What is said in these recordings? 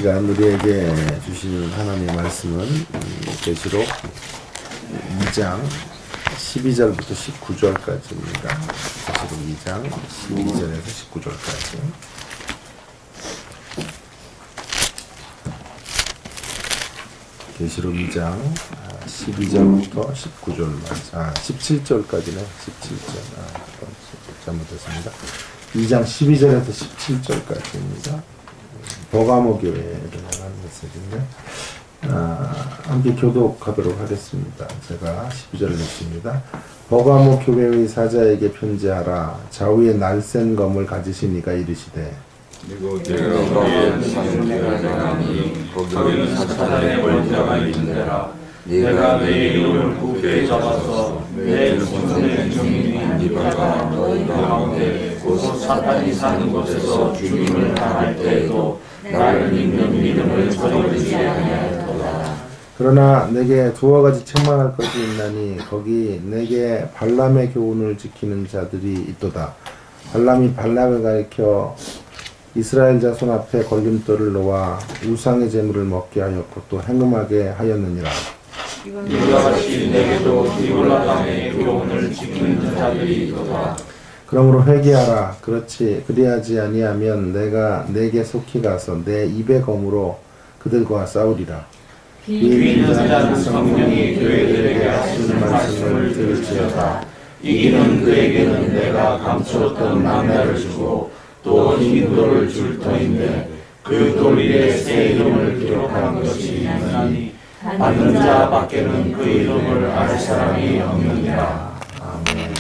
시간 우리에게 주신 하나님의 말씀은 계시록 2장 12절부터 19절까지입니다. 계시록 2장 12절에서 19절까지. 계시록 2장 12절부터 17절까지네. 17절. 잘못했습니다. 2장 12절에서 17절까지입니다. 버가모 교회를 향한 메시지인데, 함께 교독하도록 하겠습니다. 제가 12절을 읽습니다. 버가모 교회의 사자에게 편지하라. 좌우에 날쌘 검을 가지신 이가 이르시되, 그리고 내가 위에 사람들을 행하니 거기는 사탄의 권자가 있느니라. 내가 내 이름을 굳게 잡아서 내 존선의 증인인 이바가 너희 가운데 곧 사탄이 사는 곳에서 죽임을 당할 때에도 나를 믿는 믿음을 저버리지 아니하였도다. 그러나 내게 두어 가지 책망할 것이 있나니 거기 내게 발람의 교훈을 지키는 자들이 있도다. 발람이 발락을 가리켜 이스라엘 자손 앞에 걸림돌을 놓아 우상의 제물을 먹게 하였고 또 행음하게 하였느니라. 이와 같이 내게도 디볼라당의 교훈을 지키는 자들이 있도다. 그러므로 회개하라. 그리하지 아니하면 내가 내게 속히 가서 내 입의 검으로 그들과 싸우리라. 이기는 자는 성령이 교회들에게 하시는 말씀을 들을지어다. 이기는 그에게는 내가 감추었던 만나를 주고 또 흰 돌을 줄 터인데 그 돌 위에 새 이름을 기록한 것이 있나니 받는 자 밖에는 그 이름을 알 사람이 없느니라. 아멘.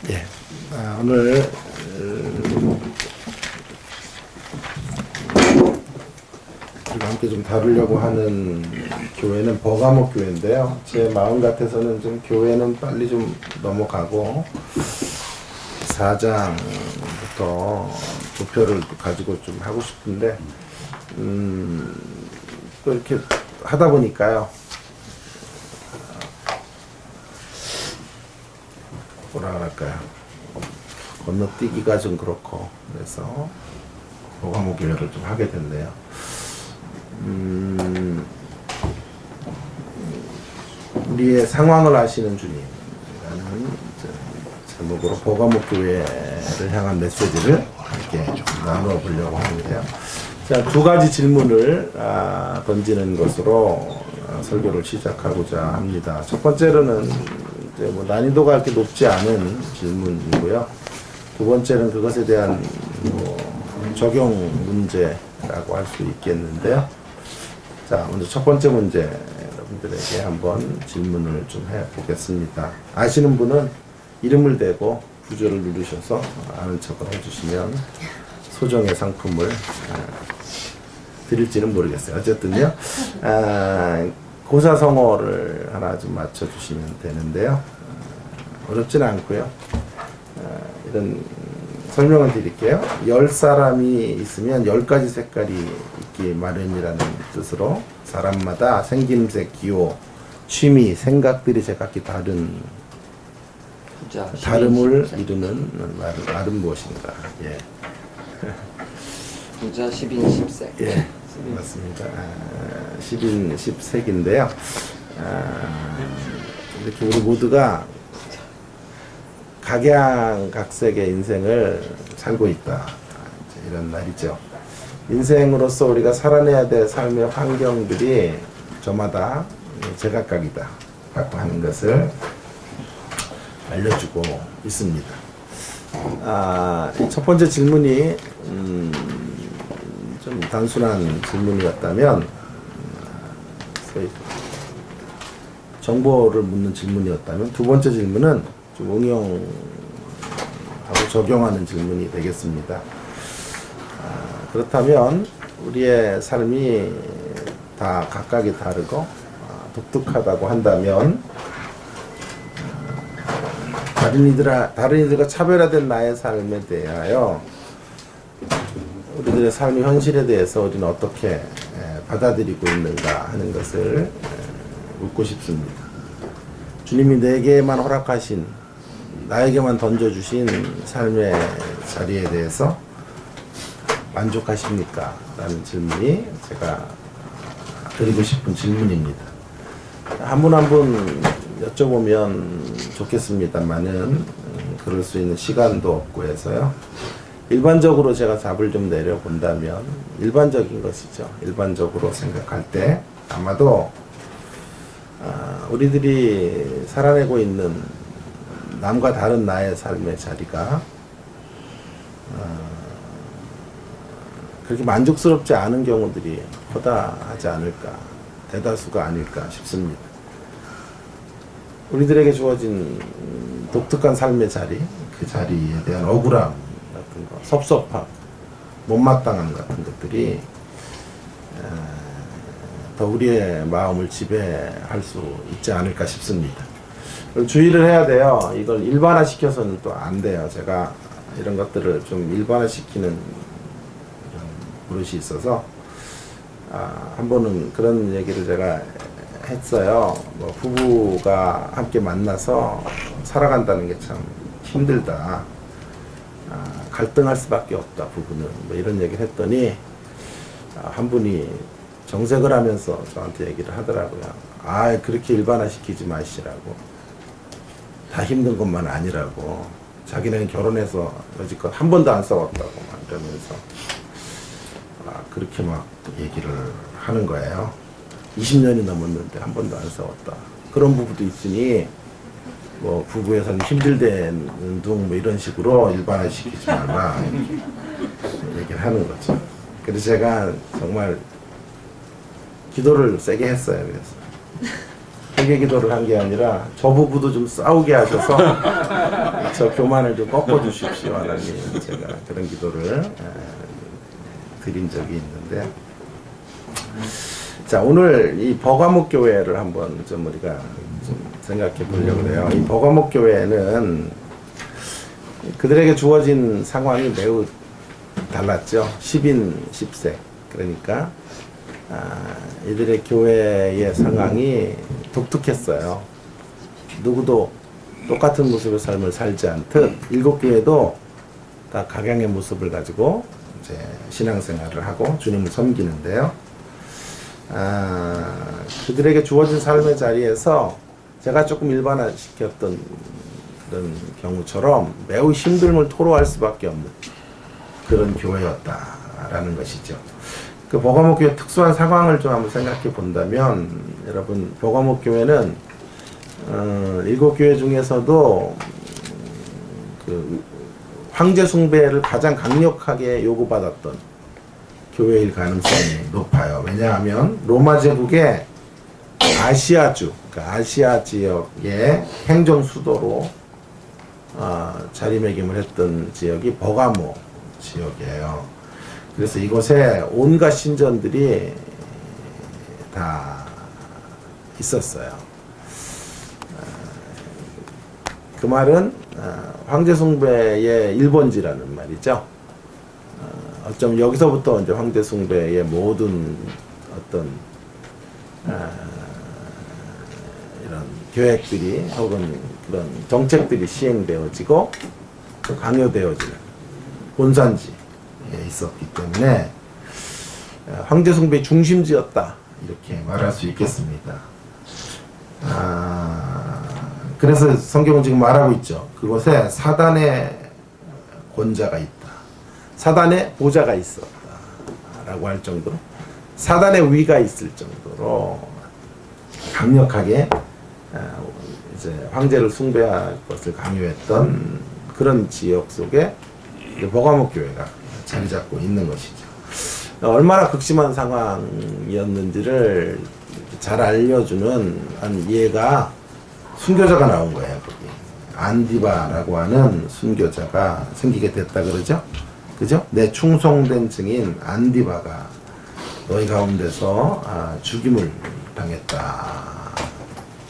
예. 오늘 우리가 함께 좀 다루려고 하는 교회는 버가모 교회인데요. 제 마음 같아서는 좀 교회는 빨리 좀 넘어가고 4장부터 도표를 가지고 좀 하고 싶은데 또 이렇게 하다 보니까요. 뭐라 그럴까요? 건너뛰기가 좀 그렇고 그래서 버가모 교회를 좀 하게 됐네요. 우리의 상황을 아시는 주님이라는 제목으로 버가모 교회를 향한 메시지를 함께 좀 나누어 보려고 하는데요. 자, 두 가지 질문을 던지는 것으로 설교를 시작하고자 합니다. 첫 번째로는 이제 뭐 난이도가 그렇게 높지 않은 질문이고요. 두 번째는 그것에 대한 뭐 적용 문제라고 할 수 있겠는데요. 자, 먼저 첫 번째 문제 여러분들에게 한번 질문을 좀 해보겠습니다. 아시는 분은 이름을 대고 부조를 누르셔서 아는 척을 해주시면 소정의 상품을 드릴지는 모르겠어요. 어쨌든요, 고사성어를 하나 좀 맞춰주시면 되는데요. 어렵지는 않고요. 이런 설명을 드릴게요. 10사람이 있으면 10가지 색깔이 있기 마련이라는 뜻으로 사람마다 생김새, 기호, 취미, 생각들이 제각기 다름을 이루는 말은 무엇인가? 예. 부자 10인 10색. 예, 맞습니다. 10인 10색인데요. 이렇게 우리 모두가 각양각색의 인생을 살고 있다. 이런 말이죠. 인생으로서 우리가 살아내야 될 삶의 환경들이 저마다 제각각이다. 라고 하는 것을 알려주고 있습니다. 첫 번째 질문이 좀 단순한 질문이었다면 정보를 묻는 질문이었다면 두 번째 질문은 좀 응용하고 적용하는 질문이 되겠습니다. 그렇다면 우리의 삶이 다 각각이 다르고 독특하다고 한다면 다른 이들과 차별화된 나의 삶에 대하여 우리들의 삶의 현실에 대해서 우리는 어떻게 받아들이고 있는가 하는 것을 묻고 싶습니다. 주님이 내게만 허락하신, 나에게만 던져주신 삶의 자리에 대해서 만족하십니까? 라는 질문이 제가 드리고 싶은 질문입니다. 한 분 한 분 여쭤보면 좋겠습니다만은 그럴 수 있는 시간도 없고 해서요. 일반적으로 제가 답을 좀 내려본다면 일반적인 것이죠. 일반적으로 생각할 때 아마도 우리들이 살아내고 있는 남과 다른 나의 삶의 자리가 그렇게 만족스럽지 않은 경우들이 허다하지 않을까, 대다수가 아닐까 싶습니다. 우리들에게 주어진 독특한 삶의 자리, 그 자리에 대한 억울함 같은 거, 섭섭함, 못마땅함 같은 것들이 더 우리의 마음을 지배할 수 있지 않을까 싶습니다. 주의를 해야 돼요. 이걸 일반화시켜서는 또 안 돼요. 제가 이런 것들을 좀 일반화시키는 버릇이 있어서 한 번은 그런 얘기를 제가 했어요. 뭐 부부가 함께 만나서 살아간다는 게 참 힘들다. 갈등할 수밖에 없다. 부부는 뭐 이런 얘기를 했더니 한 분이 정색을 하면서 저한테 얘기를 하더라고요. 그렇게 일반화시키지 마시라고. 다 힘든 것만 아니라고. 자기는 결혼해서 여지껏 한 번도 안 싸웠다고 막 이러면서 그렇게 막 얘기를 하는 거예요. 20년이 넘었는데 한 번도 안 싸웠다. 그런 부부도 있으니 뭐 부부에서는 힘들대는 둥 뭐 이런 식으로 일반화시키지 말라 이렇게 얘기를 하는 거죠. 그래서 제가 정말 기도를 세게 했어요. 그래서 회개 기도를 한 게 아니라 저 부부도 좀 싸우게 하셔서 저 교만을 좀 꺾어주십시오 하나님. 제가 그런 기도를 드린 적이 있는데, 자 오늘 이 버가목 교회를 한번 좀 우리가 좀 생각해 보려고 해요. 이 버가목 교회는 그들에게 주어진 상황이 매우 달랐죠. 10인 10색. 그러니까 이들의 교회의 상황이 독특했어요. 누구도 똑같은 모습의 삶을 살지 않듯 일곱 교회도 다 각양의 모습을 가지고 이제 신앙생활을 하고 주님을 섬기는데요. 그들에게 주어진 삶의 자리에서 제가 조금 일반화시켰던 그런 경우처럼 매우 힘듦을 토로할 수밖에 없는 그런 교회였다라는 것이죠. 그 버가목 교회 특수한 상황을 좀 한번 생각해 본다면, 여러분 버가목 교회는 일곱 교회 중에서도 그 황제 숭배를 가장 강력하게 요구받았던 교회일 가능성이 높아요. 왜냐하면 로마 제국의 아시아주, 그러니까 아시아 지역의 행정 수도로 자리매김을 했던 지역이 버가모 지역이에요. 그래서 이곳에 온갖 신전들이 다 있었어요. 그 말은 황제 숭배의 일본지라는 말이죠. 어쩌면 여기서부터 이제 황제 숭배의 모든 어떤 이런 계획들이 혹은 그런 정책들이 시행되어지고 강요되어지는 본산지에 있었기 때문에 황제 숭배의 중심지였다 이렇게 말할 수 있겠습니다. 그래서 성경은 지금 말하고 있죠. 그곳에 사단의 권자가 있다. 사단의 보좌가 있었다. 라고 할 정도로 사단의 위가 있을 정도로 강력하게 이제 황제를 숭배할 것을 강요했던 그런 지역 속에 버가목 교회가 자리 잡고 있는 것이죠. 얼마나 극심한 상황이었는지를 잘 알려주는 한 예가 순교자가 나온 거예요. 거기 안디바라고 하는 순교자가 생기게 됐다 그러죠. 그죠? 내 충성된 증인 안디바가 너희 가운데서 죽임을 당했다.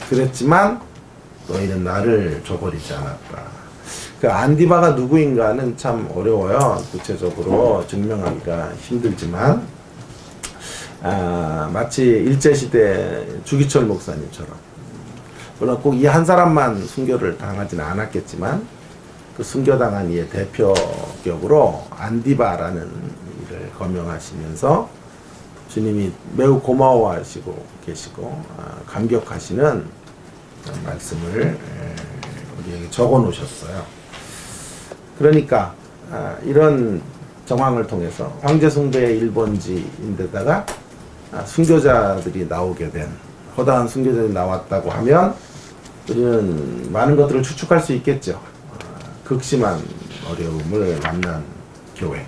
그랬지만 너희는 나를 저버리지 않았다. 그 안디바가 누구인가는 참 어려워요. 구체적으로 증명하기가 힘들지만 마치 일제시대 주기철 목사님처럼, 물론 꼭 이 한 사람만 순교를 당하지는 않았겠지만 그 순교당한 이의 대표격으로 안디바라는 이를 거명하시면서 주님이 매우 고마워하시고 계시고 감격하시는 말씀을 우리에게 적어 놓으셨어요. 그러니까 이런 정황을 통해서 황제숭배의 1번지인데다가 순교자들이 나오게 된 허다한 순교자들이 나왔다고 하면 우리는 많은 것들을 추측할 수 있겠죠. 극심한 어려움을 만난 교회.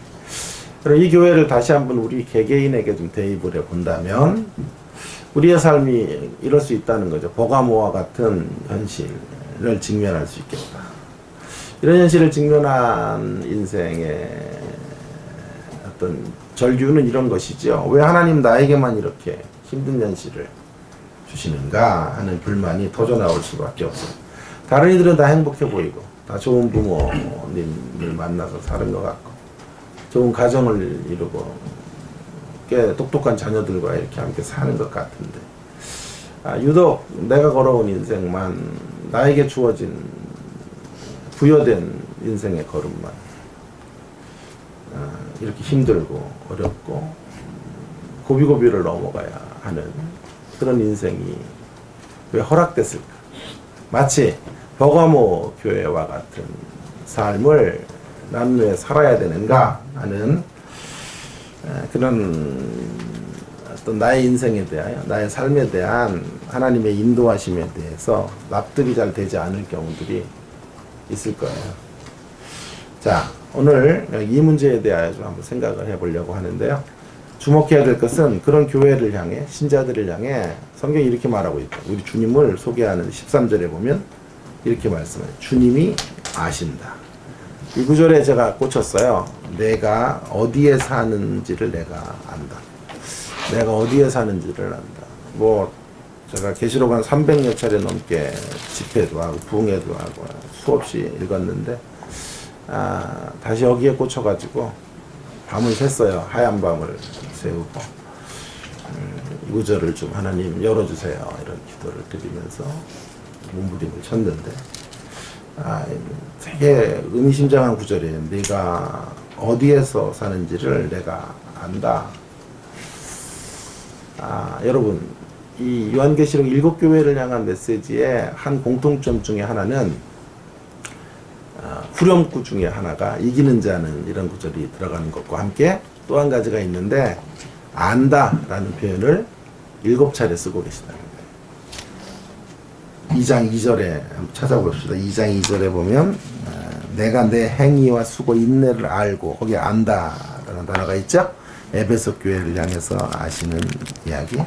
그럼 이 교회를 다시 한번 우리 개개인에게 좀 대입을 해본다면 우리의 삶이 이럴 수 있다는 거죠. 버가모와 같은 현실을 직면할 수 있겠다. 이런 현실을 직면한 인생의 어떤 절규는 이런 것이죠. 왜 하나님 나에게만 이렇게 힘든 현실을 주시는가 하는 불만이 터져 나올 수밖에 없어요. 다른 이들은 다 행복해 보이고 다 좋은 부모님을 만나서 사는 것 같고 좋은 가정을 이루고 꽤 똑똑한 자녀들과 이렇게 함께 사는 것 같은데 유독 내가 걸어온 인생만 나에게 주어진 부여된 인생의 걸음만 이렇게 힘들고 어렵고 고비고비를 넘어가야 하는 그런 인생이 왜 허락됐을까? 마치 버가모 교회와 같은 삶을 난 왜 살아야 되는가 하는 그런 어떤 나의 인생에 대하여 나의 삶에 대한 하나님의 인도하심에 대해서 납득이 잘 되지 않을 경우들이 있을 거예요. 자, 오늘 이 문제에 대하여 좀 한번 생각을 해보려고 하는데요. 주목해야 될 것은 그런 교회를 향해 신자들을 향해 성경이 이렇게 말하고 있다. 우리 주님을 소개하는 13절에 보면 이렇게 말씀해요. 주님이 아신다. 이 구절에 제가 꽂혔어요. 내가 어디에 사는지를 내가 안다. 내가 어디에 사는지를 안다. 뭐 제가 계시록 한 300여 차례 넘게 집회도 하고 부흥회도 하고 수없이 읽었는데 다시 여기에 꽂혀가지고 밤을 샜어요. 하얀 밤을 새우고 이 구절을 좀 하나님 열어주세요. 이런 기도를 드리면서 몸부림을 쳤는데 되게 의미심장한 구절이에요. 네가 어디에서 사는지를 내가 안다. 여러분 이 요한계시록 7교회를 향한 메시지의 한 공통점 중에 하나는 후렴구 중에 하나가 이기는 자는 이런 구절이 들어가는 것과 함께 또 한 가지가 있는데 안다 라는 표현을 7차례 쓰고 계시다는 거예요. 2장 2절에 한번 찾아봅시다. 2장 2절에 보면 내가 내 행위와 수고 인내를 알고 거기에 안다 라는 단어가 있죠. 에베소 교회를 향해서 아시는 이야기.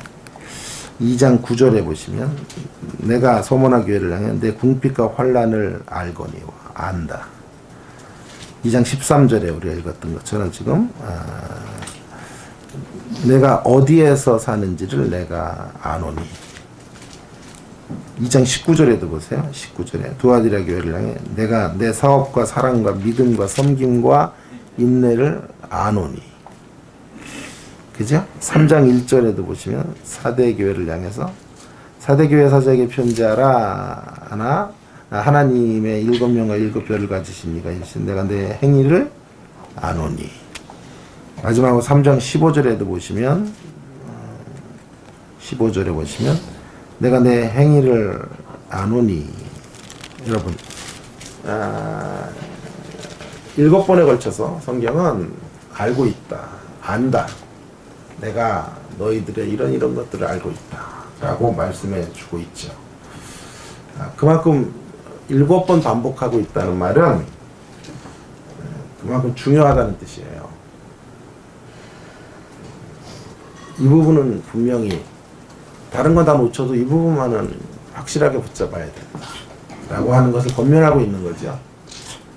2장 9절에 보시면 내가 소모나 교회를 향해 내 궁핍과 환난을 알거니와 안다. 2장 13절에 우리가 읽었던 것처럼 지금 내가 어디에서 사는지를 내가 아노니. 2장 19절에도 보세요. 19절에 두아디라 교회를 향해 내가 내 사업과 사랑과 믿음과 섬김과 인내를 아노니. 그죠? 3장 1절에도 보시면 사대교회를 향해서 사대교회 사자에게 편지하라 하나 하나님의 7명과 7별을 가지신 이가 이르신 내가 내 행위를 아노니. 마지막으로 3장 15절에도 보시면 15절에 보시면 내가 내 행위를 아노니. 여러분 7번에 걸쳐서 성경은 알고 있다, 안다, 내가 너희들의 이런 것들을 알고 있다 라고 말씀해 주고 있죠. 그만큼 7번 반복하고 있다는 말은 그만큼 중요하다는 뜻이에요. 이 부분은 분명히 다른 건 다 놓쳐도 이 부분만은 확실하게 붙잡아야 된다 라고 하는 것을 권면하고 있는 거죠.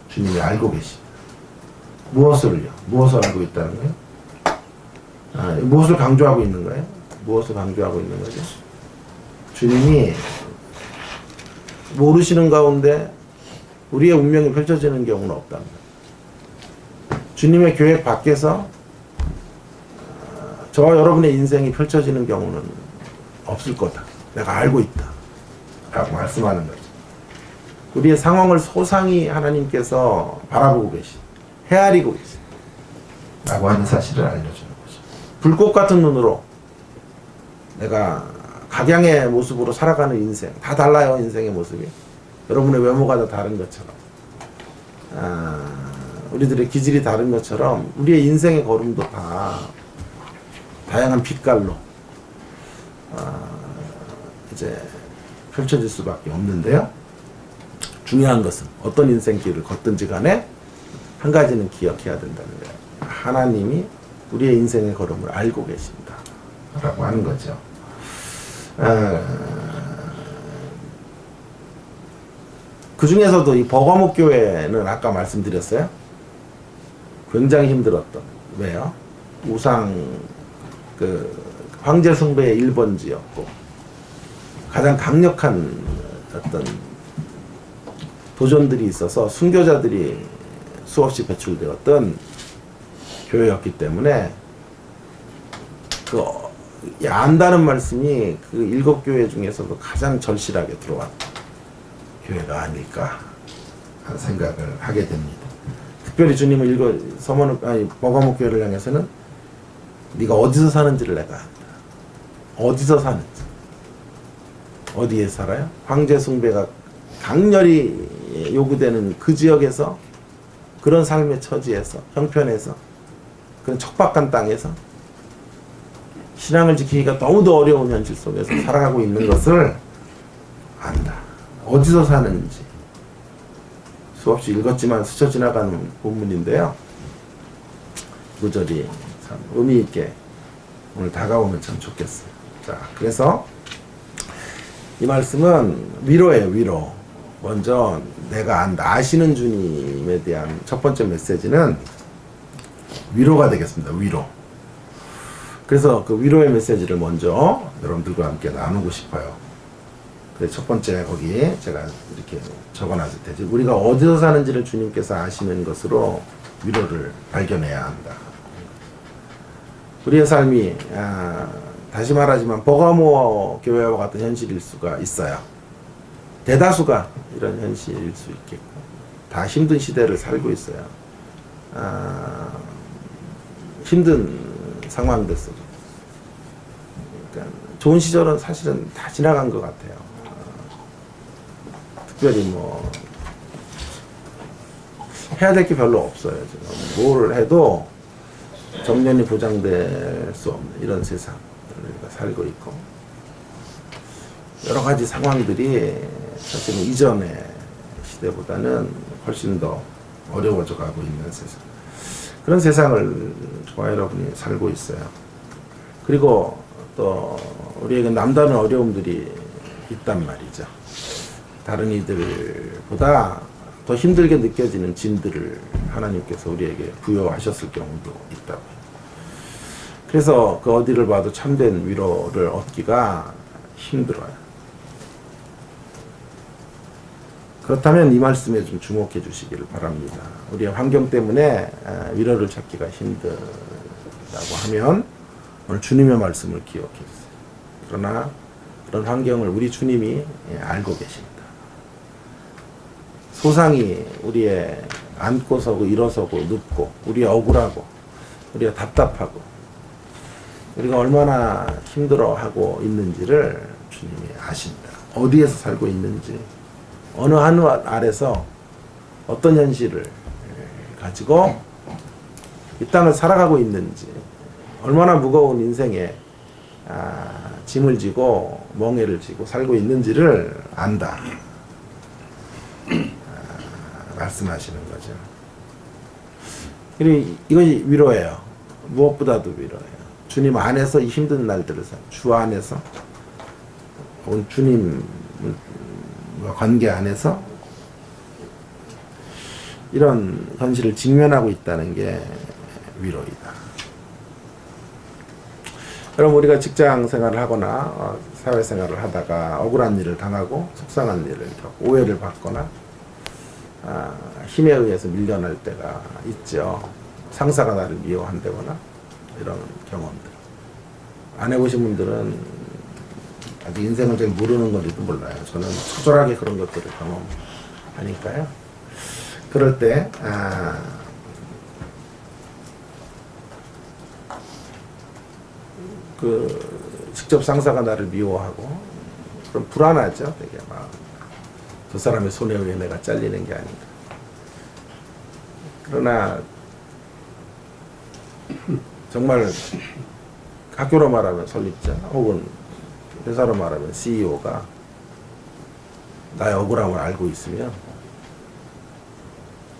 주님이 알고 계십니다. 무엇을요? 무엇을 알고 있다는 거예요? 무엇을 강조하고 있는 거예요? 무엇을 강조하고 있는 거죠? 주님이 모르시는 가운데 우리의 운명이 펼쳐지는 경우는 없답니다. 주님의 계획 밖에서 저와 여러분의 인생이 펼쳐지는 경우는 없을 거다. 내가 알고 있다 라고 말씀하는 거죠. 우리의 상황을 소상히 하나님께서 바라보고 계신, 헤아리고 계신, 라고 하는 사실을 알려주는 거죠. 불꽃 같은 눈으로 내가 각양의 모습으로 살아가는 인생, 다 달라요. 인생의 모습이 여러분의 외모가 다 다른 것처럼, 우리들의 기질이 다른 것처럼 우리의 인생의 걸음도 다 다양한 빛깔로 이제 펼쳐질 수밖에 없는데요. 중요한 것은 어떤 인생길을 걷든지 간에 한 가지는 기억해야 된다는 거예요. 하나님이 우리의 인생의 걸음을 알고 계신다 라고 하는 거죠. 그 중에서도 이 버가목 교회는 아까 말씀드렸어요. 굉장히 힘들었던. 왜요? 우상 황제 숭배의 1번지였고 가장 강력한 어떤 도전들이 있어서 순교자들이 수없이 배출되었던 교회였기 때문에 안다는 말씀이 그 7교회 중에서도 가장 절실하게 들어왔던 교회가 아닐까 하는 생각을 하게 됩니다. 특별히 주님은 버가목 교회를 향해서는 네가 어디서 사는지를 내가 안다. 어디서 사는지. 어디에 살아요? 황제 숭배가 강렬히 요구되는 그 지역에서, 그런 삶의 처지에서, 형편에서, 그런 척박한 땅에서 신앙을 지키기가 너무도 어려운 현실 속에서 살아가고 있는 것을 안다. 어디서 사는지. 수없이 읽었지만 스쳐 지나가는 본문인데요. 구절이 참 의미 있게 오늘 다가오면 참 좋겠어요. 자, 그래서 이 말씀은 위로예요, 위로. 먼저 내가 안다. 아시는 주님에 대한 첫 번째 메시지는 위로가 되겠습니다. 위로. 그래서 그 위로의 메시지를 먼저 여러분들과 함께 나누고 싶어요. 그래서 첫 번째 거기 제가 이렇게 적어놨을 테지. 우리가 어디서 사는지를 주님께서 아시는 것으로 위로를 발견해야 한다. 우리의 삶이 다시 말하지만 버가모 교회와 같은 현실일 수가 있어요. 대다수가 이런 현실일 수 있겠고, 다 힘든 시대를 살고 있어요. 힘든 상황들 속에. 그러니까 좋은 시절은 사실은 다 지나간 것 같아요. 특별히 해야 될 게 별로 없어요. 지금 뭘 해도 정년이 보장될 수 없는 이런 세상 우리가 살고 있고, 여러 가지 상황들이 사실은 이전의 시대보다는 훨씬 더 어려워져 가고 있는 세상, 그런 세상을 저와 여러분이 살고 있어요. 그리고 또 우리에게 남다른 어려움들이 있단 말이죠. 다른 이들보다 더 힘들게 느껴지는 짐들을 하나님께서 우리에게 부여하셨을 경우도 있다고요. 그래서 그 어디를 봐도 참된 위로를 얻기가 힘들어요. 그렇다면 이 말씀에 좀 주목해 주시기를 바랍니다. 우리의 환경 때문에 위로를 찾기가 힘들다고 하면 오늘 주님의 말씀을 기억해 주세요. 그러나 그런 환경을 우리 주님이 알고 계십니다. 소상히 우리의 앉고 서고 일어서고 눕고, 우리의 억울하고 우리가 답답하고 우리가 얼마나 힘들어하고 있는지를 주님이 아십니다. 어디에서 살고 있는지, 어느 하늘 아래서 어떤 현실을 가지고 이 땅을 살아가고 있는지, 얼마나 무거운 인생에 짐을 지고 멍에를 지고 살고 있는지를 안다. 말씀하시는 거죠. 그리고 이것이 위로예요. 무엇보다도 위로예요. 주님 안에서 이 힘든 날들을 주 안에서, 주님과 관계 안에서 이런 현실을 직면하고 있다는 게 위로이다. 여러분, 우리가 직장 생활을 하거나 사회생활을 하다가 억울한 일을 당하고 속상한 일을 겪고 오해를 받거나 힘에 의해서 밀려날 때가 있죠. 상사가 나를 미워한다거나 이런 경험들. 안 해보신 분들은 아직 인생을 잘 모르는 건지도 몰라요. 저는 처절하게 그런 것들을 경험하니까요. 그럴 때 직접 상사가 나를 미워하고 그럼 불안하죠. 되게 막 저 사람의 손에 의해 내가 잘리는 게 아닌가. 그러나 정말 학교로 말하면 설립자 혹은 회사로 말하면 CEO가 나의 억울함을 알고 있으면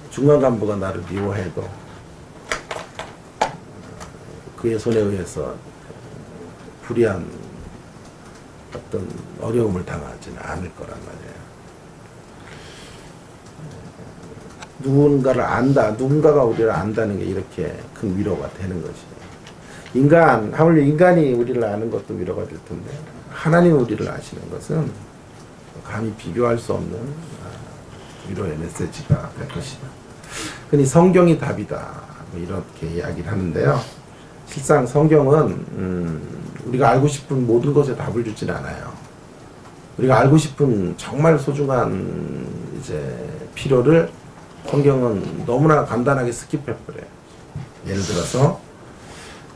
중간 간부가 나를 미워해도 그의 손에 의해서 불이한 어떤 어려움을 당하지는 않을 거란 말이에요. 누군가를 안다, 누군가가 우리를 안다는 게 이렇게 큰 위로가 되는 것이에요. 하물며 인간이 우리를 아는 것도 위로가 될 텐데, 하나님 우리를 아시는 것은 감히 비교할 수 없는 위로의 메시지가 될 것이다. 그니 성경이 답이다. 뭐 이렇게 이야기를 하는데요. 실상 성경은 우리가 알고 싶은 모든 것에 답을 주지는 않아요. 우리가 알고 싶은 정말 소중한 필요를 성경은 너무나 간단하게 스킵해버려요. 예를 들어서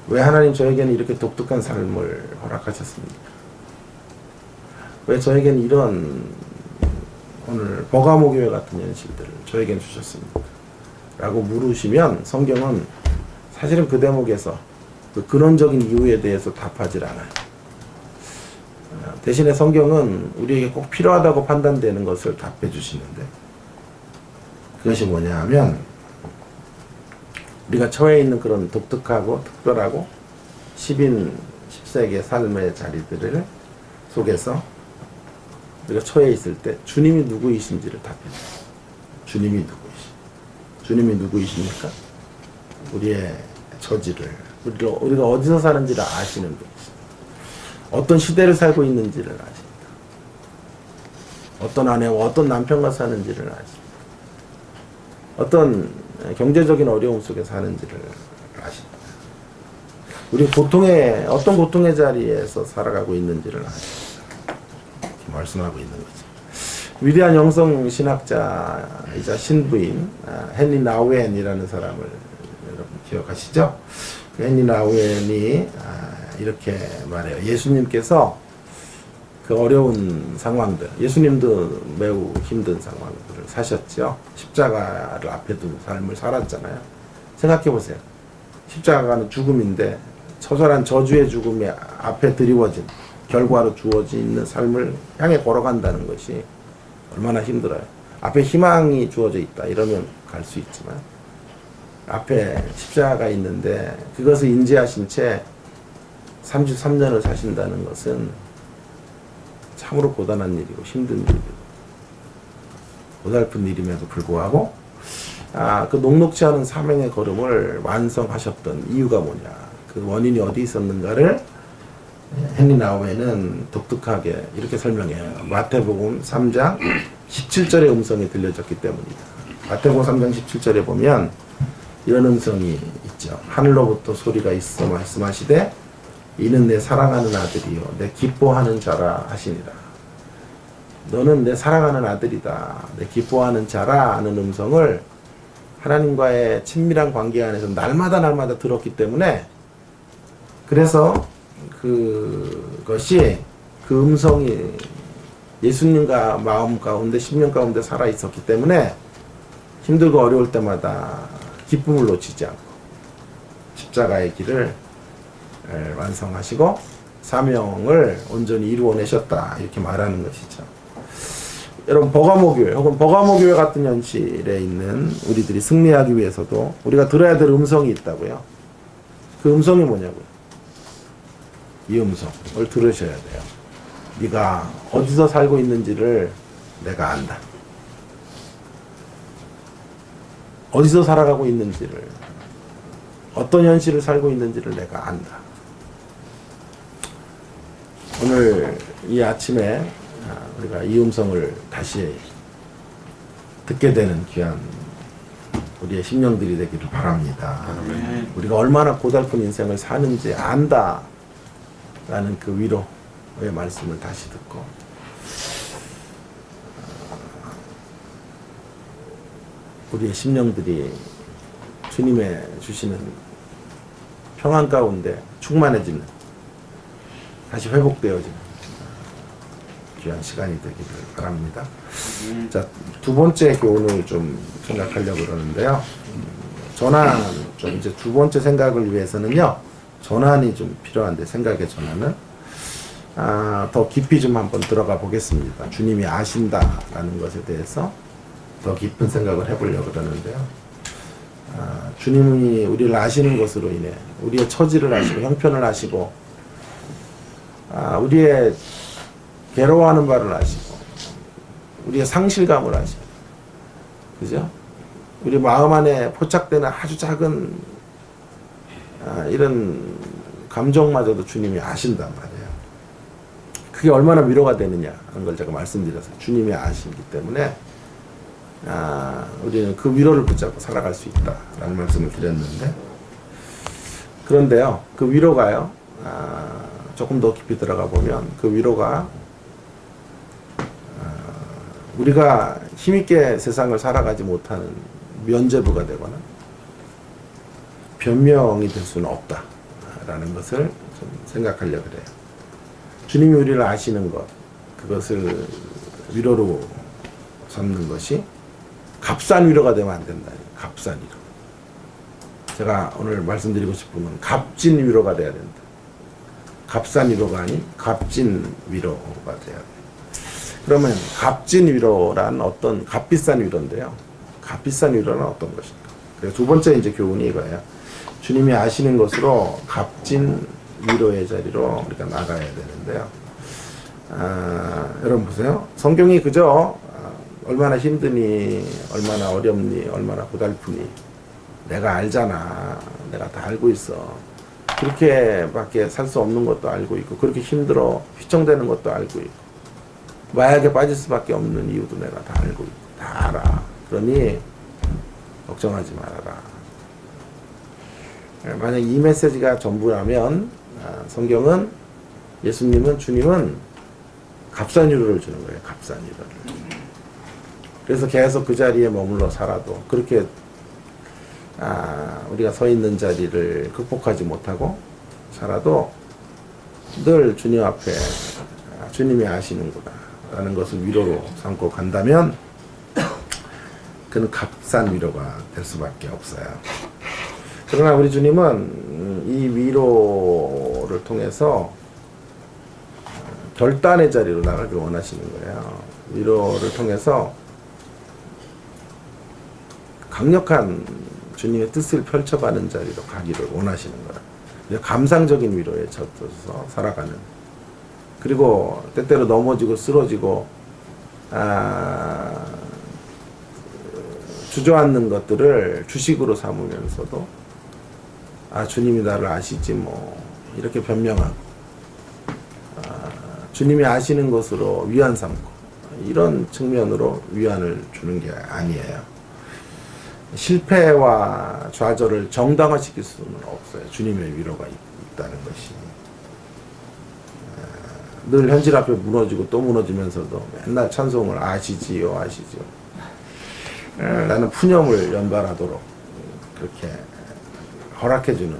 왜 하나님 저에게는 이렇게 독특한 삶을 허락하셨습니까? 왜 저에게는 이런 오늘 버가모교회 같은 현실들을 저에게는 주셨습니까? 라고 물으시면 성경은 사실은 그 대목에서 그 근원적인 이유에 대해서 답하지 않아요. 대신에 성경은 우리에게 꼭 필요하다고 판단되는 것을 답해 주시는데, 그것이 뭐냐 하면 우리가 처해 있는 그런 독특하고 특별하고 10세기의 삶의 자리들을 속에서 우리가 처해 있을 때 주님이 누구이신지를 답해줘요. 주님이 누구이십니까? 우리의 처지를, 우리가 어디서 사는지를 아시는 분이십니다. 어떤 시대를 살고 있는지를 아십니다. 어떤 아내와 어떤 남편과 사는지를 아십니다. 어떤 경제적인 어려움 속에 사는지를 아십니다. 우리 어떤 고통의 자리에서 살아가고 있는지를 아십니다. 이렇게 말씀하고 있는 거죠. 위대한 영성 신학자이자 신부인 헨리 나우엔이라는 사람을 여러분 기억하시죠? 헨리 나우엔이 이렇게 말해요. 예수님께서 그 어려운 상황들, 예수님도 매우 힘든 상황들을 사셨죠. 십자가를 앞에 둔 삶을 살았잖아요. 생각해 보세요. 십자가는 죽음인데 처절한 저주의 죽음이 앞에 드리워진 결과로 주어져 있는 삶을 향해 걸어간다는 것이 얼마나 힘들어요. 앞에 희망이 주어져 있다 이러면 갈 수 있지만 앞에 십자가가 있는데 그것을 인지하신 채 33년을 사신다는 것은 참으로 고단한 일이고 힘든 일이고 고달픈 일임에도 불구하고 그 녹록지 않은 사명의 걸음을 완성하셨던 이유가 뭐냐, 그 원인이 어디 있었는가를 헨리 나우엔은 독특하게 이렇게 설명해요. 마태복음 3장 17절의 음성이 들려졌기 때문이다. 마태복음 3장 17절에 보면 이런 음성이 있죠. 하늘로부터 소리가 있어 말씀하시되 이는 내 사랑하는 아들이요 내 기뻐하는 자라 하시니라. 너는 내 사랑하는 아들이다, 내 기뻐하는 자라 하는 음성을 하나님과의 친밀한 관계 안에서 날마다 들었기 때문에, 그래서 그것이 그 음성이 예수님과 마음 가운데 10년 가운데 살아 있었기 때문에 힘들고 어려울 때마다 기쁨을 놓치지 않고 십자가의 길을 완성하시고 사명을 온전히 이루어내셨다 이렇게 말하는 것이죠. 여러분 버가모교회 혹은 버가모교회 같은 현실에 있는 우리들이 승리하기 위해서도 우리가 들어야 될 음성이 있다고요. 그 음성이 뭐냐고요. 이 음성을 들으셔야 돼요. 네가 어디서 살고 있는지를 내가 안다. 어디서 살아가고 있는지를, 어떤 현실을 살고 있는지를 내가 안다. 오늘 이 아침에 우리가 이 음성을 다시 듣게 되는 귀한 우리의 심령들이 되기를 바랍니다. 우리가 얼마나 고달픈 인생을 사는지 안다 라는 그 위로의 말씀을 다시 듣고 우리의 심령들이 주님의 주시는 평안 가운데 충만해지는 다시 회복되어지는 귀한 시간이 되기를 바랍니다. 자, 두 번째 교훈을 좀 생각하려고 그러는데요. 전환, 좀 이제 두 번째 생각을 위해서는요, 전환이 좀 필요한데, 생각의 전환은, 더 깊이 좀 한번 들어가 보겠습니다. 주님이 아신다라는 것에 대해서 더 깊은 생각을 해보려고 그러는데요. 주님이 우리를 아시는 것으로 인해 우리의 처지를 아시고 형편을 아시고 우리의 괴로워하는 바를 아시고 우리의 상실감을 아시고, 그죠? 우리 마음 안에 포착되는 아주 작은 이런 감정마저도 주님이 아신단 말이에요. 그게 얼마나 위로가 되느냐 하는 걸 제가 말씀드렸어요. 주님이 아시기 때문에 우리는 그 위로를 붙잡고 살아갈 수 있다라는 말씀을 드렸는데, 그런데요, 그 위로가요, 조금 더 깊이 들어가 보면 그 위로가 우리가 힘있게 세상을 살아가지 못하는 면죄부가 되거나 변명이 될 수는 없다라는 것을 좀 생각하려고 그래요. 주님이 우리를 아시는 것, 그것을 위로로 삼는 것이 값싼 위로가 되면 안 된다. 값싼 위로. 제가 오늘 말씀드리고 싶은 건 값진 위로가 돼야 된다. 값싼 위로가 아닌 값진 위로가 돼야 돼. 그러면 값진 위로란 어떤 값비싼 위로인데요. 값비싼 위로는 어떤 것인가? 그래서 두 번째 이제 교훈이 이거예요. 주님이 아시는 것으로 값진 위로의 자리로 우리가 나가야 되는데요. 여러분 보세요. 성경이 그저 얼마나 힘드니, 얼마나 어렵니, 얼마나 고달프니, 내가 알잖아. 내가 다 알고 있어. 그렇게밖에 살 수 없는 것도 알고 있고, 그렇게 힘들어 휘청대는 것도 알고 있고, 마약에 빠질 수밖에 없는 이유도 내가 다 알고 있고, 다 알아. 그러니 걱정하지 말아라. 만약 이 메시지가 전부라면 성경은, 예수님은, 주님은 값싼 위로를 주는 거예요. 값싼 위로를. 그래서 계속 그 자리에 머물러 살아도, 그렇게 우리가 서 있는 자리를 극복하지 못하고 살아도 늘 주님 앞에 주님이 아시는구나 라는 것을 위로로 삼고 간다면 그는 값싼 위로가 될 수밖에 없어요. 그러나 우리 주님은 이 위로를 통해서 결단의 자리로 나가길 원하시는 거예요. 위로를 통해서 강력한 주님의 뜻을 펼쳐가는 자리로 가기를 원하시는 거예요. 감상적인 위로에 젖어서 살아가는, 그리고 때때로 넘어지고 쓰러지고 주저앉는 것들을 주식으로 삼으면서도 주님이 나를 아시지 뭐 이렇게 변명하고, 주님이 아시는 것으로 위안 삼고, 이런 측면으로 위안을 주는 게 아니에요. 실패와 좌절을 정당화시킬 수는 없어요. 주님의 위로가 있다는 것이. 늘 현실 앞에 무너지고 또 무너지면서도 맨날 찬송을 아시지요, 아시지요. 나는 푸념을 연발하도록 그렇게 허락해주는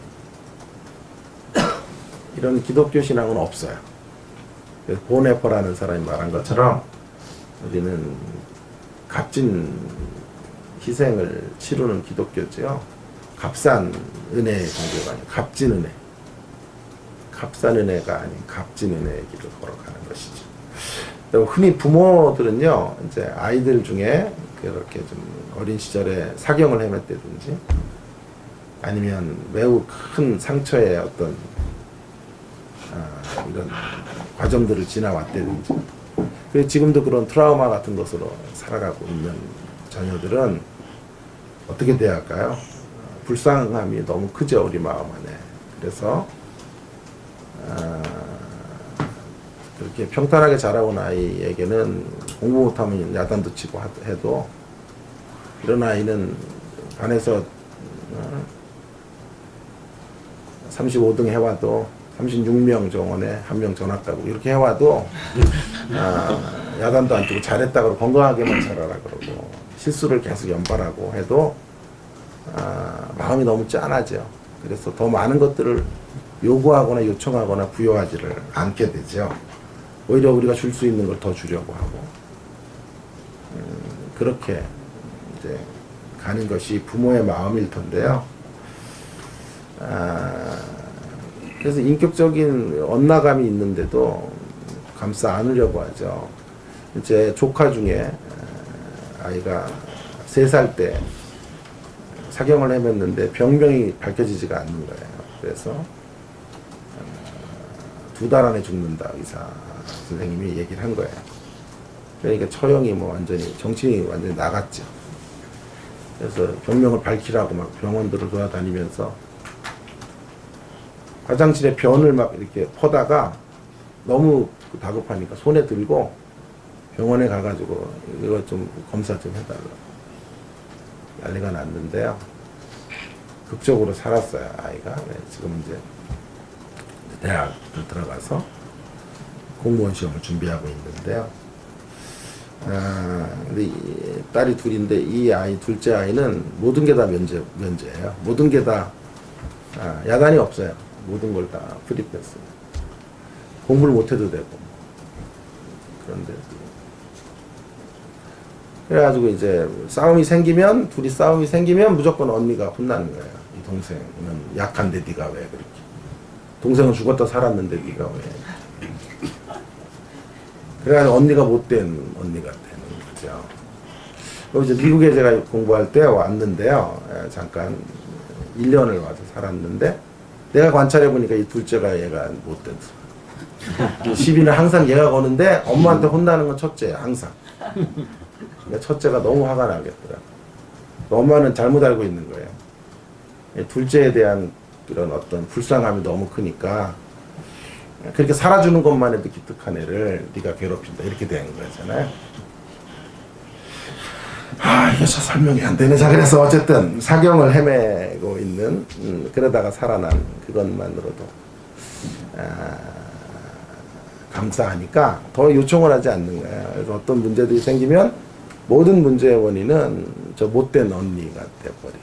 이런 기독교 신앙은 없어요. 보네퍼라는 사람이 말한 것처럼 우리는 값진 희생을 치르는 기독교죠. 값싼 은혜의 종교가 아니고 값진 은혜. 값싼 은혜가 아닌 값진 은혜의 길을 걸어가는 것이죠. 흔히 부모들은요, 이제 아이들 중에 그렇게 좀 어린 시절에 사경을 헤맸다든지 아니면 매우 큰 상처의 어떤 이런 과정들을 지나왔다든지, 그래서 지금도 그런 트라우마 같은 것으로 살아가고 있는 자녀들은 어떻게 돼야 할까요? 불쌍함이 너무 크죠, 우리 마음 안에. 그래서 그렇게 평탄하게 자라온 아이에게는 공부 못하면 야단도 치고 해도, 이런 아이는 반에서 35등 해와도 36명 정원에 1명 전학 가고 이렇게 해와도 야단도 안 치고 잘했다고 건강하게만 자라라 그러고, 실수를 계속 연발하고 해도 마음이 너무 짠하죠. 그래서 더 많은 것들을 요구하거나 요청하거나 부여하지를 않게 되죠. 오히려 우리가 줄 수 있는 걸 더 주려고 하고 그렇게 이제 가는 것이 부모의 마음일 텐데요. 그래서 인격적인 엇나감이 있는데도 감싸 안으려고 하죠. 이제 조카 중에 아이가 3살 때 사경을 헤맸는데 병명이 밝혀지지가 않는 거예요. 그래서 2달 안에 죽는다, 의사 선생님이 얘기를 한 거예요. 그러니까 처형이 뭐 완전히 정신이 완전히 나갔죠. 그래서 병명을 밝히라고 막 병원들을 돌아다니면서 화장실에 변을 막 이렇게 퍼다가 너무 다급하니까 손에 들고 병원에 가가지고 이거 좀 검사 좀 해달라고 난리가 났는데요. 극적으로 살았어요, 아이가. 네, 지금 이제 대학을 들어가서 공무원 시험을 준비하고 있는데요. 근데 딸이 둘인데 이 아이, 둘째 아이는 모든 게 다 면제예요. 모든 게 다 야단이 없어요. 모든 걸 다 프리패스. 공부를 못해도 되고. 그런데 그래가지고 이제 둘이 싸움이 생기면 무조건 언니가 혼나는 거예요. 이 동생은 약한데 네가 왜 그렇게. 동생은 죽었다 살았는데 네가 왜. 그래가지고 언니가 못된 언니가 되는 거죠. 그리고 이제 미국에 제가 공부할 때 왔는데요. 잠깐 1년을 와서 살았는데 내가 관찰해보니까 이 둘째가 얘가 못된 시비는 항상 얘가 거는데 엄마한테 혼나는 건 첫째야, 항상. 그러니까 첫째가 너무 화가 나겠더라. 엄마는 잘못 알고 있는 거예요. 둘째에 대한 그런 어떤 불쌍함이 너무 크니까 그렇게 살아주는 것만 해도 기특한 애를 네가 괴롭힌다 이렇게 된 거잖아요. 이게 저 설명이 안 되네. 자, 그래서 어쨌든 사경을 헤매고 있는 그러다가 살아난 그것만으로도 감사하니까 더 요청을 하지 않는 거예요. 그래서 어떤 문제들이 생기면 모든 문제의 원인은 저 못된 언니가 돼버려.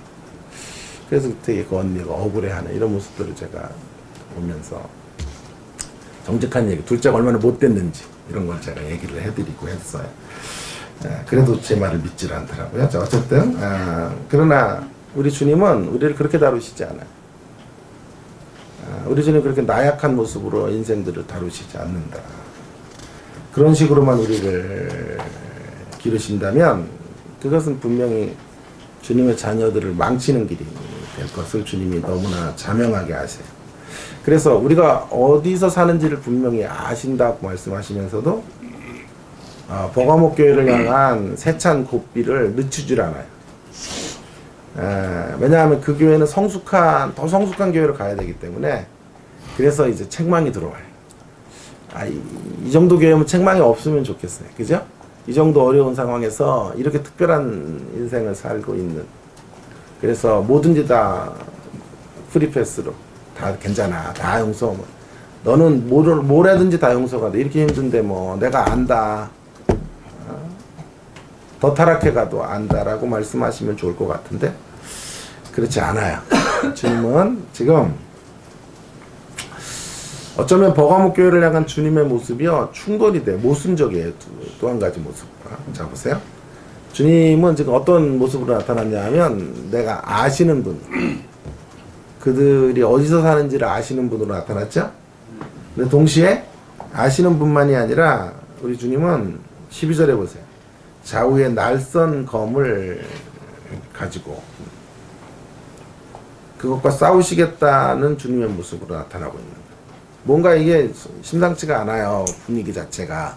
그래서 되게 그 언니가 억울해하는 이런 모습들을 제가 보면서 정직한 얘기, 둘째가 얼마나 못됐는지 이런 걸 제가 얘기를 해드리고 했어요. 그래도 제 말을 믿질 않더라고요. 자, 어쨌든 그러나 우리 주님은 우리를 그렇게 다루시지 않아요. 우리 주님은 그렇게 나약한 모습으로 인생들을 다루시지 않는다. 그런 식으로만 우리를 기르신다면 그것은 분명히 주님의 자녀들을 망치는 길이 될 것을 주님이 너무나 자명하게 아세요. 그래서 우리가 어디서 사는지를 분명히 아신다고 말씀하시면서도 버가목 교회를 향한 세찬 고삐를 늦추질 않아요. 왜냐하면 그 교회는 더 성숙한 교회로 가야 되기 때문에 그래서 이제 책망이 들어와요. 이 정도 교회면 책망이 없으면 좋겠어요. 그죠? 이 정도 어려운 상황에서 이렇게 특별한 인생을 살고 있는, 그래서 뭐든지 다 프리패스로 다 괜찮아, 다 용서, 너는 뭐라든지 다 용서가 돼, 이렇게 힘든데 뭐 내가 안다, 더 타락해가도 안다라고 말씀하시면 좋을 것 같은데 그렇지 않아요. 주님은 지금 어쩌면 버가목 교회를 향한 주님의 모습이요 충돌이 돼, 모순적이에요. 또 한 가지 모습. 자, 보세요. 주님은 지금 어떤 모습으로 나타났냐 하면 내가 아시는 분, 그들이 어디서 사는지를 아시는 분으로 나타났죠. 근데 동시에 아시는 분만이 아니라 우리 주님은 12절에 보세요. 좌우에 날선 검을 가지고 그것과 싸우시겠다는 주님의 모습으로 나타나고 있는 거예요. 뭔가 이게 심상치가 않아요. 분위기 자체가.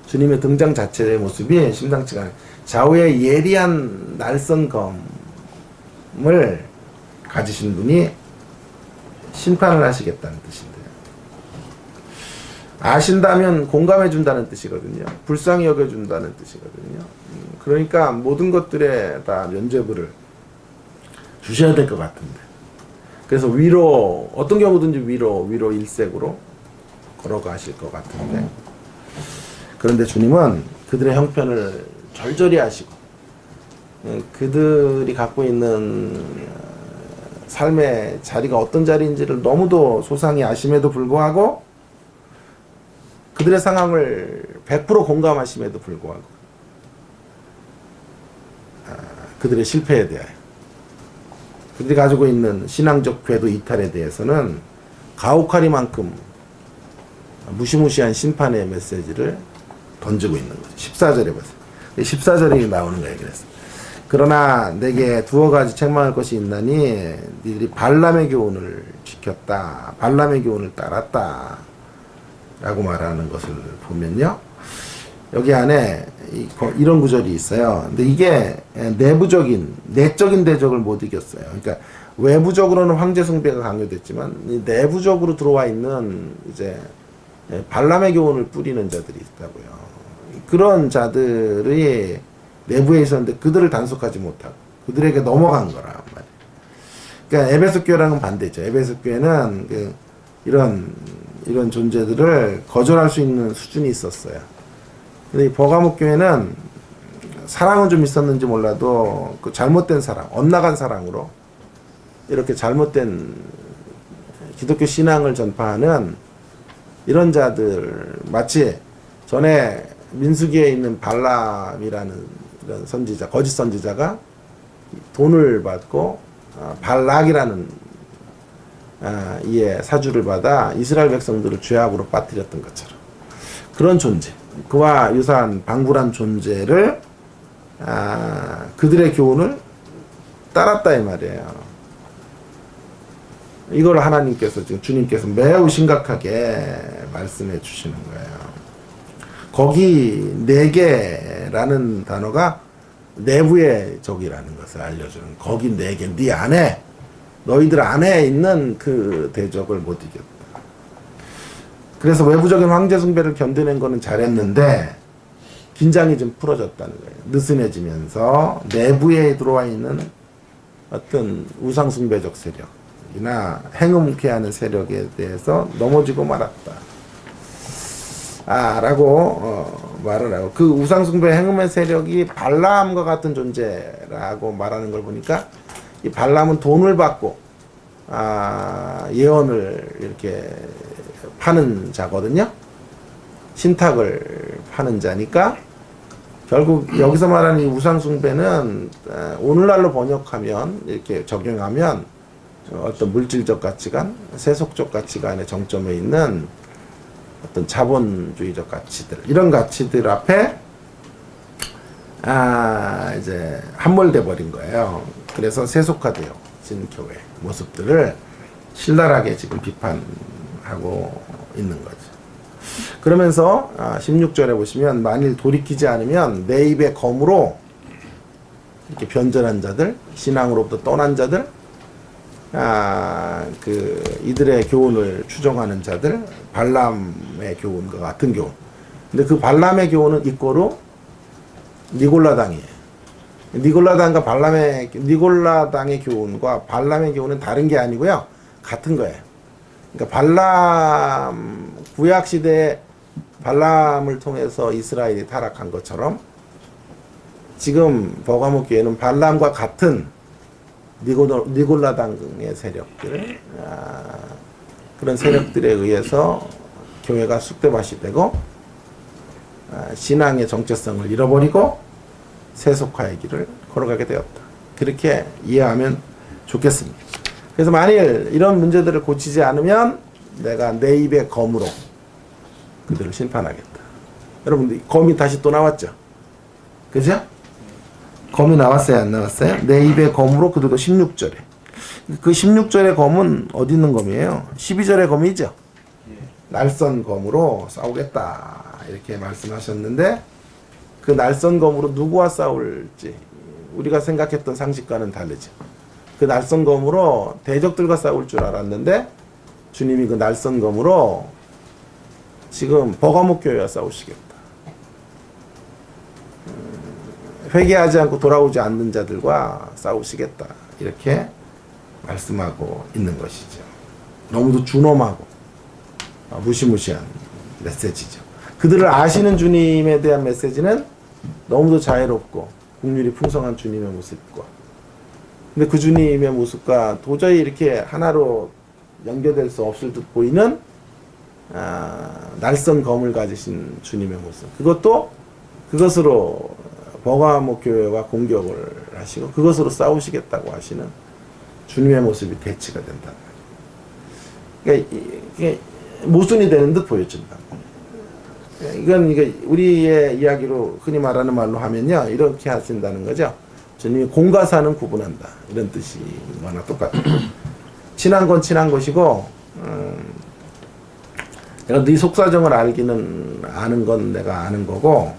주님의 등장 자체의 모습이 심상치가 않아요. 좌우에 예리한 날선 검을 가지신 분이 심판을 하시겠다는 뜻인데요. 아신다면 공감해 준다는 뜻이거든요. 불쌍히 여겨 준다는 뜻이거든요. 그러니까 모든 것들에 다 면죄부를 주셔야 될 것 같은데. 그래서 어떤 경우든지 위로 일색으로 걸어가실 것 같은데. 그런데 주님은 그들의 형편을 절절히 하시고, 그들이 갖고 있는 삶의 자리가 어떤 자리인지를 너무도 소상히 아심에도 불구하고 그들의 상황을 100% 공감하심에도 불구하고 그들의 실패에 대하여 그들이 가지고 있는 신앙적 궤도 이탈에 대해서는 가혹하리만큼 무시무시한 심판의 메시지를 던지고 있는 거죠. 14절에 보세요. 14절이 나오는 거예요. 그래서 그러나 내게 두어 가지 책망할 것이 있나니 니들이 발람의 교훈을 지켰다. 발람의 교훈을 따랐다. 라고 말하는 것을 보면요. 여기 안에 이런 구절이 있어요. 근데 이게 내적인 대적을 못 이겼어요. 그러니까 외부적으로는 황제 숭배가 강요됐지만 내부적으로 들어와 있는 이제 발람의 교훈을 뿌리는 자들이 있다고요. 그런 자들이 내부에 있었는데 그들을 단속하지 못하고 그들에게 넘어간 거란 말이에요. 그러니까 에베소 교회랑은 반대죠. 에베소 교회는 이런 존재들을 거절할 수 있는 수준이 있었어요. 근데 이 버가목 교회는 사랑은 좀 있었는지 몰라도 그 잘못된 사랑, 엇나간 사랑으로 이렇게 잘못된 기독교 신앙을 전파하는 이런 자들, 마치 전에 민수기에 있는 발람이라는 이런 선지자, 거짓 선지자가 돈을 받고 발락이라는 이에 사주를 받아 이스라엘 백성들을 죄악으로 빠뜨렸던 것처럼 그런 존재, 그와 유사한 방불한 존재를 그들의 교훈을 따랐다 이 말이에요. 이걸 하나님께서 지금 주님께서 매우 심각하게 말씀해 주시는 거예요. 거기 내게라는 단어가 내부의 적이라는 것을 알려주는, 거기 내게, 네 안에, 너희들 안에 있는 그 대적을 못 이겼다. 그래서 외부적인 황제 숭배를 견뎌낸 거는 잘했는데 긴장이 좀 풀어졌다는 거예요. 느슨해지면서 내부에 들어와 있는 어떤 우상 숭배적 세력이나 행음케 하는 세력에 대해서 넘어지고 말았다. 라고 말을 하고, 그 우상 숭배 행음의 세력이 발람과 같은 존재라고 말하는 걸 보니까 이 발람은 돈을 받고 예언을 이렇게 파는 자거든요. 신탁을 파는 자니까 결국 여기서 말하는 이 우상 숭배는 오늘날로 번역하면, 이렇게 적용하면 어떤 물질적 가치관, 세속적 가치관의 정점에 있는 어떤 자본주의적 가치들, 이런 가치들 앞에 이제 함몰돼 버린 거예요. 그래서 세속화되어진 교회 모습들을 신랄하게 지금 비판하고 있는 거죠. 그러면서 16절에 보시면, 만일 돌이키지 않으면 내 입의 검으로 이렇게 변절한 자들, 신앙으로부터 떠난 자들, 이들의 교훈을 추종하는 자들, 발람의 교훈과 같은 교훈. 근데 그 발람의 교훈은 이꼬르 니골라당이에요. 니골라당의 교훈과 발람의 교훈은 다른 게 아니고요, 같은 거예요. 그러니까 발람, 구약 시대에 발람을 통해서 이스라엘이 타락한 것처럼 지금 버가목 교회는 발람과 같은 니골라당의 세력들, 그런 세력들에 의해서 교회가 쑥대밭이 되고 신앙의 정체성을 잃어버리고 세속화의 길을 걸어가게 되었다. 그렇게 이해하면 좋겠습니다. 그래서 만일 이런 문제들을 고치지 않으면 내가 내 입의 검으로 그들을 심판하겠다. 여러분, 검이 다시 또 나왔죠? 그죠? 검이 나왔어요, 안 나왔어요? 내 입의 검으로 그들도 16절에. 그 16절의 검은 어디 있는 검이에요? 12절의 검이죠? 날선 검으로 싸우겠다. 이렇게 말씀하셨는데, 그 날선 검으로 누구와 싸울지 우리가 생각했던 상식과는 다르죠. 그 날선 검으로 대적들과 싸울 줄 알았는데 주님이 그 날선 검으로 지금 버가목 교회와 싸우시겠다. 회개하지 않고 돌아오지 않는 자들과 싸우시겠다. 이렇게 말씀하고 있는 것이죠. 너무도 준엄하고 무시무시한 메시지죠. 그들을 아시는 주님에 대한 메시지는 너무도 자애롭고 국률이 풍성한 주님의 모습과 근데 그 주님의 모습과 도저히 이렇게 하나로 연결될 수 없을 듯 보이는 날선 검을 가지신 주님의 모습. 그것으로 버가모 교회와 공격을 하시고 그것으로 싸우시겠다고 하시는 주님의 모습이 대치가 된다. 그러니까 이게 모순이 되는 듯 보여준다. 이건 우리의 이야기로 흔히 말하는 말로 하면요, 이렇게 하신다는 거죠. 주님이 공과 사는 구분한다, 이런 뜻이거나 똑같아요. 친한 건 친한 것이고, 내가 네 속사정을 아는 건 내가 아는 거고,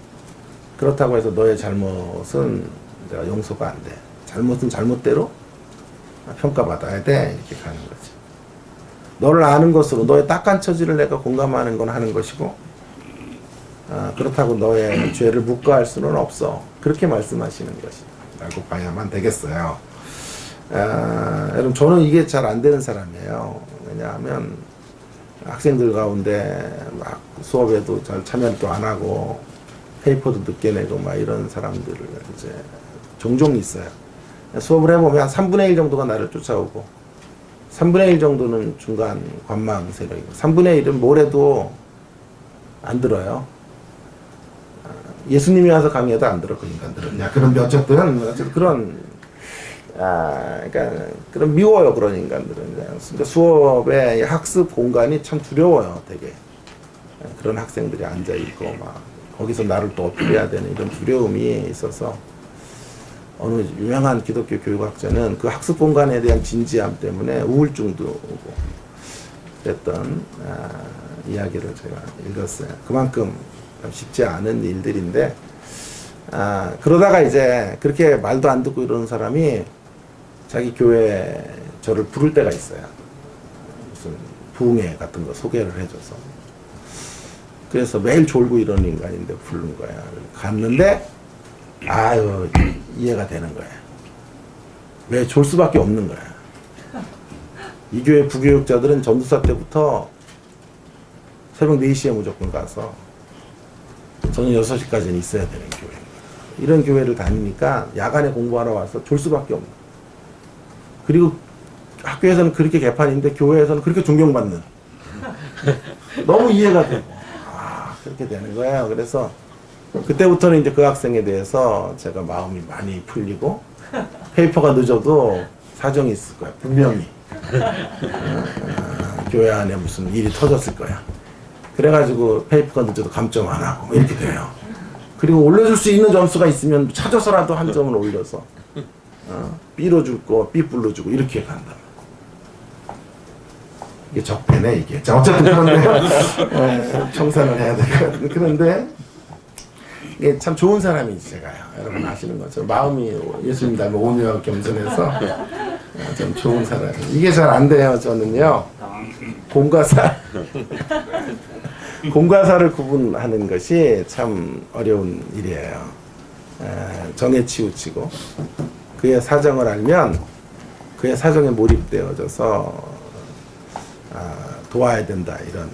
그렇다고 해서 너의 잘못은 내가 용서가 안 돼. 잘못은 잘못대로 평가받아야 돼, 이렇게 가는 거지. 너를 아는 것으로 너의 딱한 처지를 내가 공감하는 건 하는 것이고, 그렇다고 너의 죄를 묵과할 수는 없어. 그렇게 말씀하시는 것이라고 봐야만 되겠어요. 여러분, 저는 이게 잘 안 되는 사람이에요. 왜냐하면 학생들 가운데 막 수업에도 잘 참여도 안 하고 페이퍼도 늦게 내고 막 이런 사람들을 이제 종종 있어요. 수업을 해보면 한 3분의 1 정도가 나를 쫓아오고 3분의 1 정도는 중간 관망 세력이고 3분의 1은 뭘 해도 안 들어요. 예수님이 와서 강의해도 안 들어, 그 인간들은. 그런데 어쨌든 그런, 그러니까, 그런 미워요, 그런 인간들은. 그러니까 수업의 학습 공간이 참 두려워요, 되게. 그런 학생들이 앉아있고, 막, 거기서 나를 또 어떻게 해야 되는 이런 두려움이 있어서, 어느 유명한 기독교 교육학자는 그 학습 공간에 대한 진지함 때문에 우울증도 오고, 그랬던, 이야기를 제가 읽었어요. 그만큼, 쉽지 않은 일들인데, 그러다가 이제 그렇게 말도 안 듣고 이러는 사람이 자기 교회 저를 부를 때가 있어요. 무슨 부흥회 같은 거 소개를 해줘서. 그래서 매일 졸고 이러는 인간인데 부른 거야. 갔는데, 아유, 이해가 되는 거야. 왜 졸 수밖에 없는 거야. 이 교회 부교육자들은 전도사 때부터 새벽 4시에 무조건 가서 저는 6시까지는 있어야 되는 교회인 거예요. 이런 교회를 다니니까 야간에 공부하러 와서 졸 수밖에 없는. 그리고 학교에서는 그렇게 개판인데 교회에서는 그렇게 존경받는. 너무 이해가 되고. 그렇게 되는 거예요. 그래서 그때부터는 이제 그 학생에 대해서 제가 마음이 많이 풀리고 페이퍼가 늦어도 사정이 있을 거야. 분명히. 교회 안에 무슨 일이 터졌을 거야. 그래가지고 페이퍼가 늦어도 감점 안 하고 이렇게 돼요. 그리고 올려줄 수 있는 점수가 있으면 찾아서라도 한 점을 올려서 B로 줄 거 B 불러주고 이렇게 간다. 이게 적폐네 이게. 자, 어쨌든 그런데 청산을 해야 될 것 같은. 그런데 이게 참 좋은 사람이지 제가요. 여러분 아시는 것처럼 마음이 예수님 닮은 온유하고 겸손해서 좀 좋은 사람. 이게 잘 안 돼요. 저는요. 공과 사. 공과 사를 구분하는 것이 참 어려운 일이에요. 정에 치우치고 그의 사정을 알면 그의 사정에 몰입되어져서 도와야 된다 이런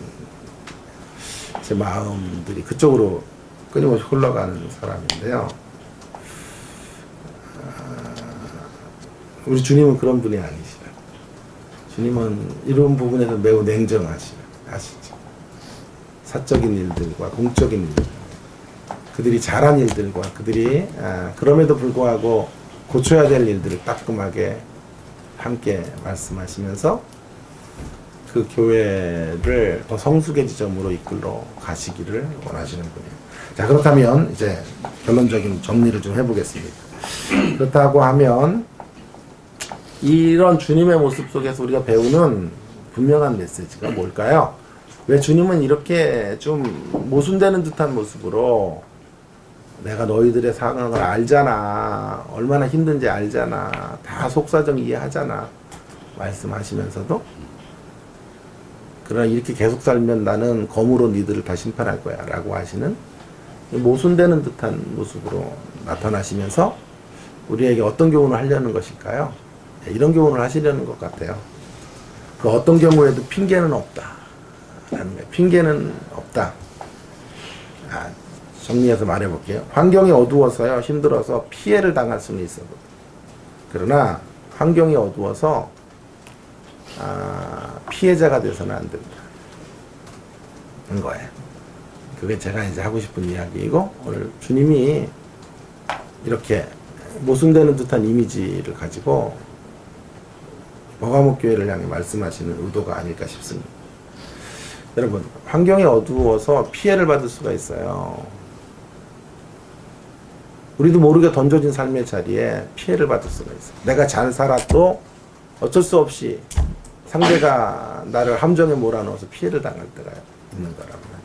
제 마음들이 그쪽으로 끊임없이 흘러가는 사람인데요. 우리 주님은 그런 분이 아니시라. 주님은 이런 부분에서 매우 냉정하시죠. 사적인 일들과 공적인 일들, 그들이 잘한 일들과 그들이 그럼에도 불구하고 고쳐야 될 일들을 따끔하게 함께 말씀하시면서 그 교회를 더 성숙의 지점으로 이끌어 가시기를 원하시는 분이에요. 자, 그렇다면 이제 결론적인 정리를 좀 해보겠습니다. 그렇다고 하면 이런 주님의 모습 속에서 우리가 배우는 분명한 메시지가 뭘까요? 왜 주님은 이렇게 좀 모순되는 듯한 모습으로 내가 너희들의 상황을 알잖아. 얼마나 힘든지 알잖아. 다 속사정 이해하잖아. 말씀하시면서도 그러나 이렇게 계속 살면 나는 검으로 니들을 다 심판할 거야 라고 하시는 모순되는 듯한 모습으로 나타나시면서 우리에게 어떤 교훈을 하려는 것일까요? 이런 교훈을 하시려는 것 같아요. 그 어떤 경우에도 핑계는 없다. 핑계는 없다. 정리해서 말해볼게요. 환경이 어두워서요, 힘들어서 피해를 당할 수는 있어도. 그러나 환경이 어두워서 피해자가 돼서는 안 된다. 는 거예요. 그게 제가 이제 하고 싶은 이야기이고, 오늘 주님이 이렇게 모순되는 듯한 이미지를 가지고 버가목 교회를 향해 말씀하시는 의도가 아닐까 싶습니다. 여러분, 환경이 어두워서 피해를 받을 수가 있어요. 우리도 모르게 던져진 삶의 자리에 피해를 받을 수가 있어요. 내가 잘 살아도 어쩔 수 없이 상대가 나를 함정에 몰아넣어서 피해를 당할 때가 있는 거라고요.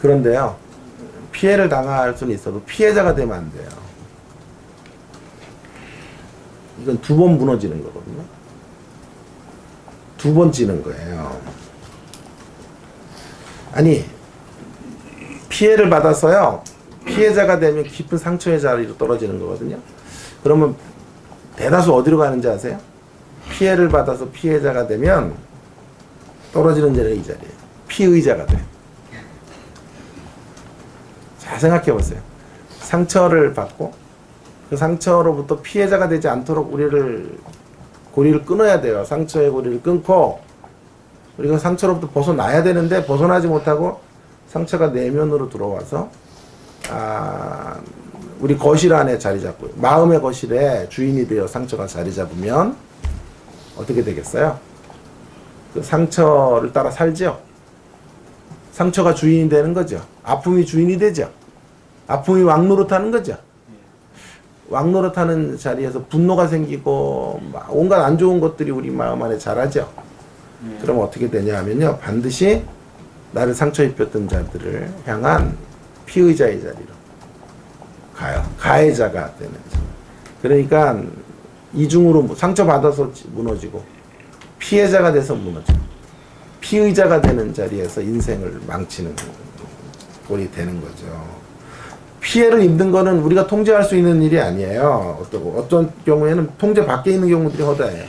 그런데요, 피해를 당할 수는 있어도 피해자가 되면 안 돼요. 이건 2번 무너지는 거거든요. 2번 찌는 거예요. 아니, 피해를 받아서요, 피해자가 되면 깊은 상처의 자리로 떨어지는 거거든요. 그러면 대다수 어디로 가는지 아세요? 피해를 받아서 피해자가 되면 떨어지는 자리가 이 자리예요. 피의자가 돼. 잘 생각해 보세요. 상처를 받고 그 상처로부터 피해자가 되지 않도록 고리를 끊어야 돼요. 상처의 고리를 끊고 우리가 상처로부터 벗어나야 되는데 벗어나지 못하고 상처가 내면으로 들어와서 우리 거실 안에 자리 잡고 마음의 거실에 주인이 되어 상처가 자리 잡으면 어떻게 되겠어요? 그 상처를 따라 살죠. 상처가 주인이 되는 거죠. 아픔이 주인이 되죠. 아픔이 왕노릇하는 거죠. 왕노릇하는 자리에서 분노가 생기고 온갖 안 좋은 것들이 우리 마음 안에 자라죠. 그럼 어떻게 되냐 하면요, 반드시 나를 상처 입혔던 자들을 향한 피의자의 자리로 가요. 가해자가 되는 거죠. 그러니까 이중으로 상처받아서 무너지고 피해자가 돼서 무너지고 피의자가 되는 자리에서 인생을 망치는 꼴이 되는 거죠. 피해를 입는 거는 우리가 통제할 수 있는 일이 아니에요. 어떤 경우에는 통제 밖에 있는 경우들이 허다해요.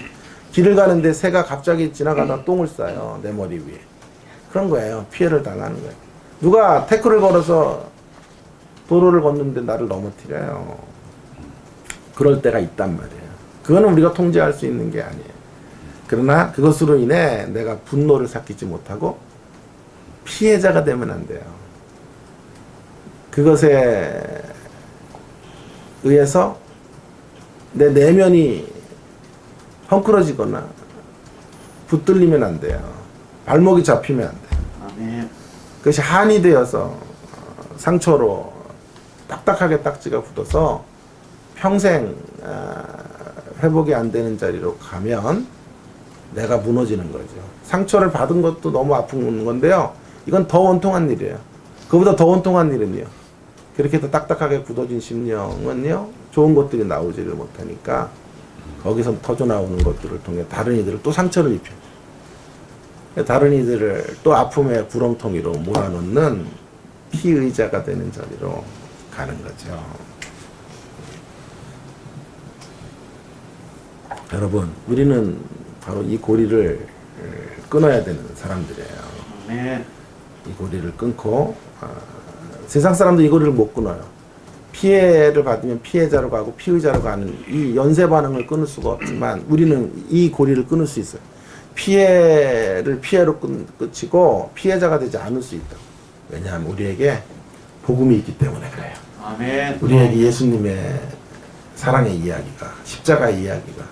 길을 가는데 새가 갑자기 지나가다 똥을 싸요. 내 머리 위에. 그런 거예요. 피해를 당하는 거예요. 누가 태클을 걸어서 도로를 걷는데 나를 넘어뜨려요. 그럴 때가 있단 말이에요. 그거는 우리가 통제할 수 있는 게 아니에요. 그러나 그것으로 인해 내가 분노를 삭히지 못하고 피해자가 되면 안 돼요. 그것에 의해서 내 내면이 헝클어지거나 붙들리면 안 돼요. 발목이 잡히면 안 돼요. 아멘. 그것이 한이 되어서 상처로 딱딱하게 딱지가 굳어서 평생 회복이 안 되는 자리로 가면 내가 무너지는 거죠. 상처를 받은 것도 너무 아픈 건데요. 이건 더 원통한 일이에요. 그보다 더 원통한 일은요. 그렇게 해서 딱딱하게 굳어진 심령은요, 좋은 것들이 나오지를 못하니까 거기서 터져 나오는 것들을 통해 다른 이들을 또 상처를 입혀요. 다른 이들을 또 아픔의 구렁텅이로 몰아넣는 피의자가 되는 자리로 가는 거죠. 여러분, 우리는 바로 이 고리를 끊어야 되는 사람들이에요. 아멘. 이 고리를 끊고 세상 사람도 이 고리를 못 끊어요. 피해를 받으면 피해자로 가고 피의자로 가는 이 연쇄 반응을 끊을 수가 없지만 우리는 이 고리를 끊을 수 있어요. 피해를 피해로 끝이고 피해자가 되지 않을 수 있다. 왜냐하면 우리에게 복음이 있기 때문에 그래요. 아멘. 우리에게 예수님의 사랑의 이야기가, 십자가의 이야기가,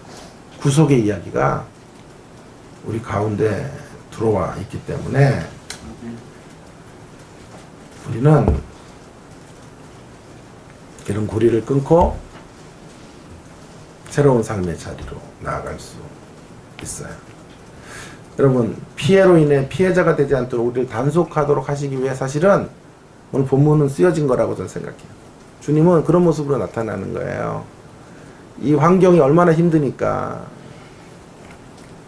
구속의 이야기가 우리 가운데 들어와 있기 때문에 우리는 이런 고리를 끊고 새로운 삶의 자리로 나아갈 수 있어요. 여러분, 피해로 인해 피해자가 되지 않도록 우리를 단속하도록 하시기 위해 사실은 오늘 본문은 쓰여진 거라고 저는 생각해요. 주님은 그런 모습으로 나타나는 거예요. 이 환경이 얼마나 힘드니까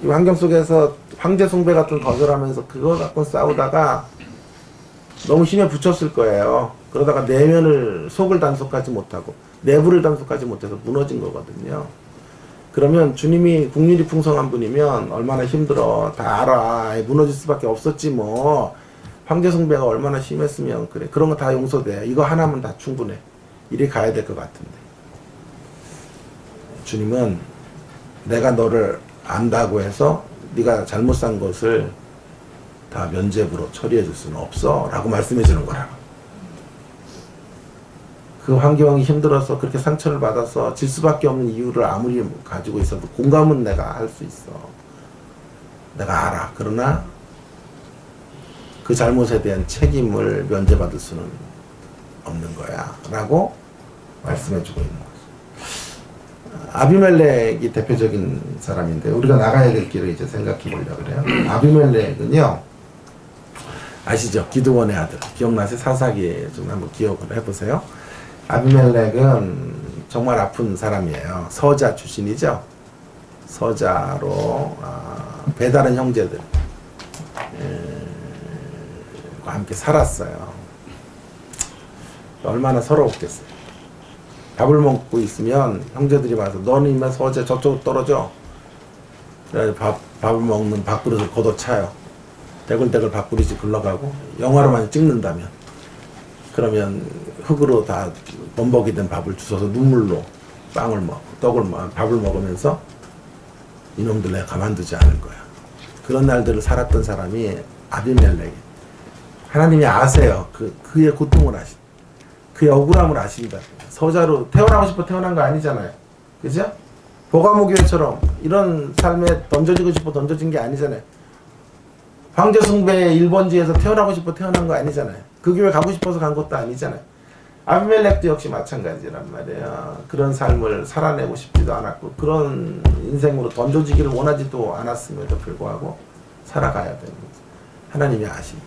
이 환경 속에서 황제 숭배 같은 거절하면서 그거 갖고 싸우다가 너무 힘에 부쳤을 거예요. 그러다가 내면을, 속을 단속하지 못하고 내부를 단속하지 못해서 무너진 거거든요. 그러면 주님이 국률이 풍성한 분이면 얼마나 힘들어 다 알아. 무너질 수밖에 없었지 뭐. 황제 숭배가 얼마나 심했으면 그래. 그런 거 다 용서돼. 이거 하나면 다 충분해. 이리 가야 될 것 같은데. 주님은 내가 너를 안다고 해서 네가 잘못 산 것을 다 면죄부로 처리해 줄 수는 없어 라고 말씀해 주는 거라고. 그 환경이 힘들어서 그렇게 상처를 받아서 질 수밖에 없는 이유를 아무리 가지고 있어도 공감은 내가 할 수 있어. 내가 알아. 그러나 그 잘못에 대한 책임을 면제받을 수는 없는 거야 라고 말씀해 주고 있는 거죠. 아비멜렉이 대표적인 사람인데 우리가 나가야 될 길을 이제 생각해 보려고 그래요. 아비멜렉은요, 아시죠? 기드원의 아들. 기억나세요? 사사기에 좀 한번 기억을 해보세요. 아비멜렉은 정말 아픈 사람이에요. 서자 출신이죠. 서자로 배다른 형제들 함께 살았어요. 얼마나 서러웠겠어요. 밥을 먹고 있으면 형제들이 와서 너는 이만 서자 저쪽으로 떨어져. 그래서 밥을 먹는 밥그릇을 걷어차요. 대글대글 밥그릇이 굴러가고 영화로만 찍는다면 그러면 흙으로 다 범벅이 된 밥을 주워서 눈물로 빵을 먹고 밥을 먹으면서 이놈들 내가 가만두지 않을 거야. 그런 날들을 살았던 사람이 아비멜렉. 하나님이 아세요. 그의 고통을 그의 억울함을 아신다. 서자로 태어나고 싶어 태어난 거 아니잖아요. 그죠? 보가모교회처럼 이런 삶에 던져지고 싶어 던져진 게 아니잖아요. 황제 숭배의 1번지에서 태어나고 싶어 태어난 거 아니잖아요. 그 교회 가고 싶어서 간 것도 아니잖아요. 아비멜렉도 역시 마찬가지란 말이에요. 그런 삶을 살아내고 싶지도 않았고 그런 인생으로 던져지기를 원하지도 않았음에도 불구하고 살아가야 되는 거죠. 하나님이 아신다.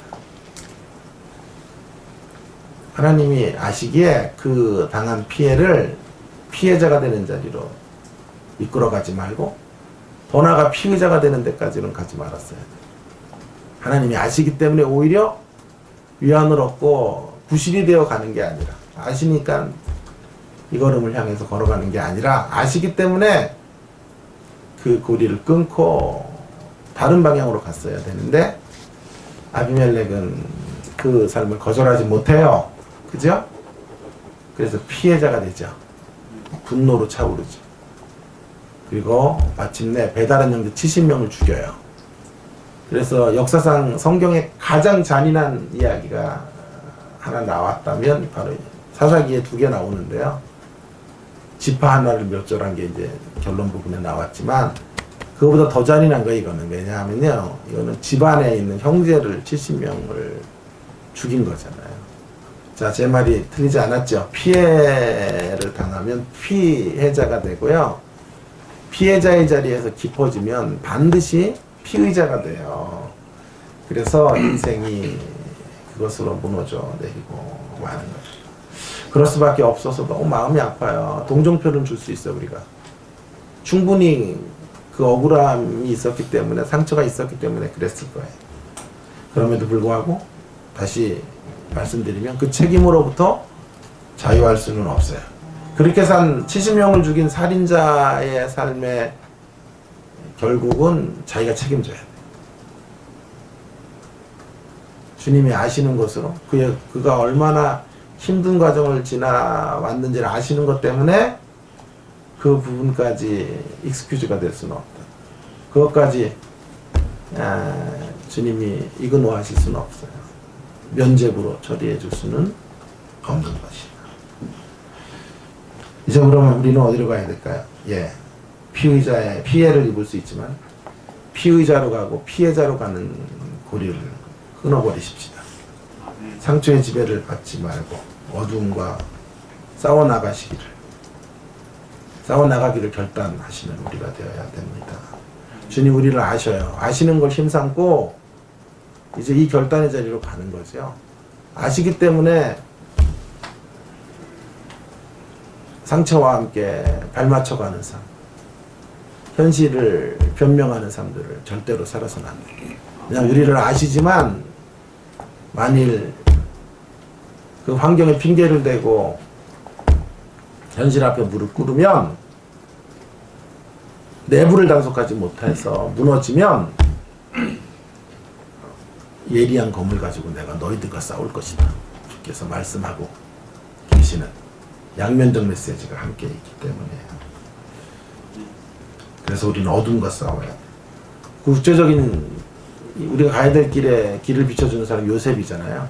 하나님이 아시기에 그 당한 피해를 피해자가 되는 자리로 이끌어가지 말고 더 나아가 피의자가 되는 데까지는 가지 말았어야 돼요. 하나님이 아시기 때문에 오히려 위안을 얻고 구실이 되어 가는 게 아니라 아시니까 이 걸음을 향해서 걸어가는 게 아니라 아시기 때문에 그 고리를 끊고 다른 방향으로 갔어야 되는데 아비멜렉은 그 삶을 거절하지 못해요. 그죠? 그래서 피해자가 되죠. 분노로 차오르죠. 그리고 마침내 배다른 형제 70명을 죽여요. 그래서 역사상 성경에 가장 잔인한 이야기가 하나 나왔다면 바로 사사기에 2개 나오는데요. 지파 하나를 멸절한 게 이제 결론 부분에 나왔지만 그거보다 더 잔인한 거예요. 이거는 왜냐하면요, 이거는 집안에 있는 형제를 70명을 죽인 거잖아요. 자, 제 말이 틀리지 않았죠. 피해를 당하면 피해자가 되고요. 피해자의 자리에서 깊어지면 반드시 피의자가 돼요. 그래서 인생이 그것으로 무너져 내리고 마는 거죠. 그럴 수밖에 없어서 너무 마음이 아파요. 동정표는 줄 수 있어 우리가. 충분히 그 억울함이 있었기 때문에, 상처가 있었기 때문에 그랬을 거예요. 그럼에도 불구하고 다시 말씀드리면 그 책임으로부터 자유할 수는 없어요. 그렇게 산 70명을 죽인 살인자의 삶의 결국은 자기가 책임져야 돼요. 주님이 아시는 것으로 그가 얼마나 힘든 과정을 지나왔는지를 아시는 것 때문에 그 부분까지 익스큐즈가 될 수는 없다. 그것까지 주님이 이그노하실 수는 없어요. 면죄부로 처리해 줄 수는 없는 것이다. 이제 그러면 우리는 어디로 가야 될까요? 예, 피의자의 피해를 입을 수 있지만 피의자로 가고 피해자로 가는 고리를 끊어버리십시다. 상처의 지배를 받지 말고 어두움과 싸워나가기를 결단하시는 우리가 되어야 됩니다. 주님 우리를 아셔요. 아시는 걸 힘삼고 이제 이 결단의 자리로 가는 거죠. 아시기 때문에 상처와 함께 발맞춰가는 삶, 현실을 변명하는 삶들을 절대로 살아서는 안 돼요. 그냥 우리를 아시지만 만일 그 환경에 핑계를 대고 현실 앞에 무릎 꿇으면, 내부를 단속하지 못해서 무너지면 예리한 검을 가지고 내가 너희들과 싸울 것이다. 주께서 말씀하고 계시는 양면적 메시지가 함께 있기 때문에. 그래서 우리는 어둠과 싸워야 돼. 국제적인 우리가 가야 될 길에 길을 비춰주는 사람이 요셉이잖아요.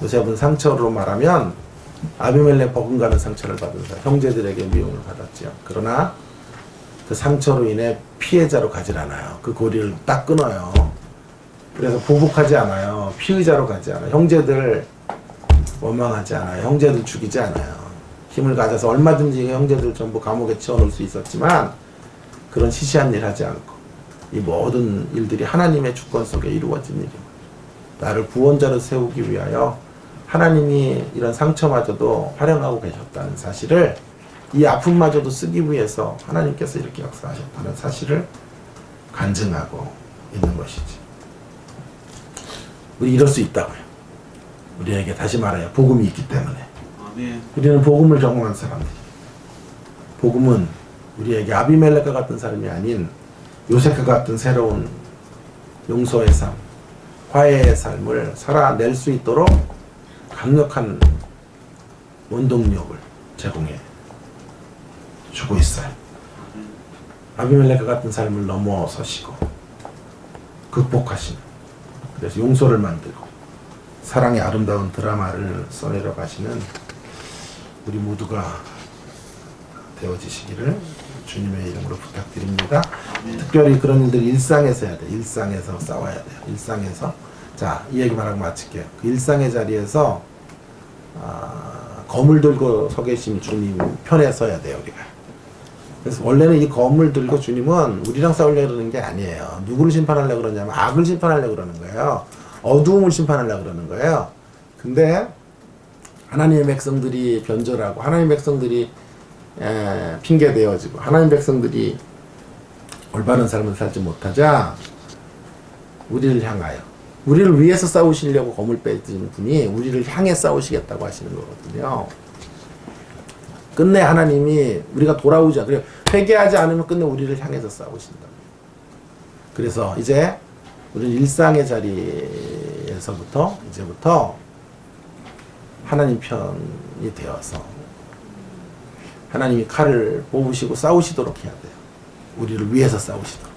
요셉은 상처로 말하면 아비멜렉 버금가는 상처를 받은 사람, 형제들에게 미움을 받았죠. 그러나 그 상처로 인해 피해자로 가질 않아요. 그 고리를 딱 끊어요. 그래서 보복하지 않아요. 피의자로 가지 않아요. 형제들 원망하지 않아요. 형제들 죽이지 않아요. 힘을 가져서 얼마든지 형제들 전부 감옥에 채워놓을 수 있었지만 그런 시시한 일 하지 않고 이 모든 일들이 하나님의 주권 속에 이루어진 일입니다. 나를 구원자로 세우기 위하여 하나님이 이런 상처마저도 활용하고 계셨다는 사실을, 이 아픔마저도 쓰기 위해서 하나님께서 이렇게 역사하셨다는 사실을 간증하고 있는 것이지. 우리 이럴 수 있다고요. 우리에게 다시 말해요. 복음이 있기 때문에. 아멘. 우리는 복음을 경험한 사람들. 복음은 우리에게 아비멜렉과 같은 사람이 아닌 요셉과 같은 새로운 용서의 삶, 화해의 삶을 살아낼 수 있도록 강력한 원동력을 제공해 주고 있어요. 아비멜렉과 같은 삶을 넘어서시고 극복하시는, 그래서 용서를 만들고 사랑의 아름다운 드라마를 써내려 가시는 우리 모두가 되어지시기를 주님의 이름으로 부탁드립니다. 특별히 그런 일들이 일상에서 해야 돼요. 일상에서 싸워야 돼요. 일상에서. 자, 이 얘기 말하고 마칠게요. 그 일상의 자리에서 검을 들고 서 계신 주님 편에 서야 돼요, 우리가. 그래서 원래는 이 검을 들고 주님은 우리랑 싸우려고 그러는 게 아니에요. 누구를 심판하려고 그러냐면 악을 심판하려고 그러는 거예요. 어두움을 심판하려고 그러는 거예요. 근데 하나님의 백성들이 변절하고 하나님의 백성들이 핑계되어지고 하나님 백성들이 올바른 삶을 살지 못하자 우리를 향하여, 우리를 위해서 싸우시려고 검을 빼진 분이 우리를 향해 싸우시겠다고 하시는 거거든요. 끝내 하나님이 우리가 돌아오지 않고 회개하지 않으면 끝내 우리를 향해서 싸우신다. 그래서 이제 우리는 일상의 자리에서부터 이제부터 하나님 편이 되어서 하나님이 칼을 뽑으시고 싸우시도록 해야 돼요. 우리를 위해서 싸우시도록.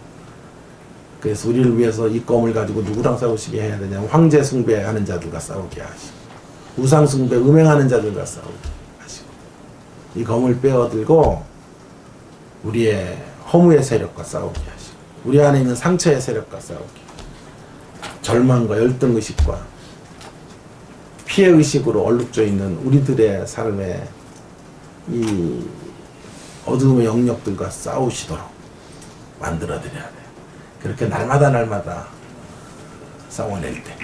그래서 우리를 위해서 이 검을 가지고 누구랑 싸우시게 해야 되냐면 황제 숭배하는 자들과 싸우게 하시고 우상 숭배 음행하는 자들과 싸우게 하시고 이 검을 빼어들고 우리의 허무의 세력과 싸우게 하시고 우리 안에 있는 상처의 세력과 싸우게 하시고 절망과 열등의식과 피해의식으로 얼룩져 있는 우리들의 삶에 이 어두움의 영역들과 싸우시도록 만들어드려야 돼요. 그렇게 날마다 싸워낼 때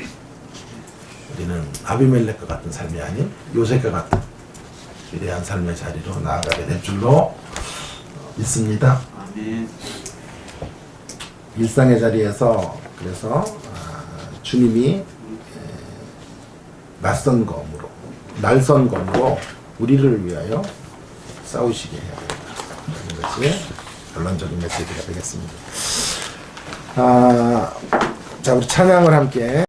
우리는 아비멜렉과 같은 삶이 아닌 요셉과 같은 위대한 삶의 자리로 나아가게 될 줄로 믿습니다. 아멘. 일상의 자리에서 그래서 주님이 날선 검으로 우리를 위하여 싸우시게 해야 된다. 하는 것이 결론적인 메시지가 되겠습니다. 자, 우리 찬양을 함께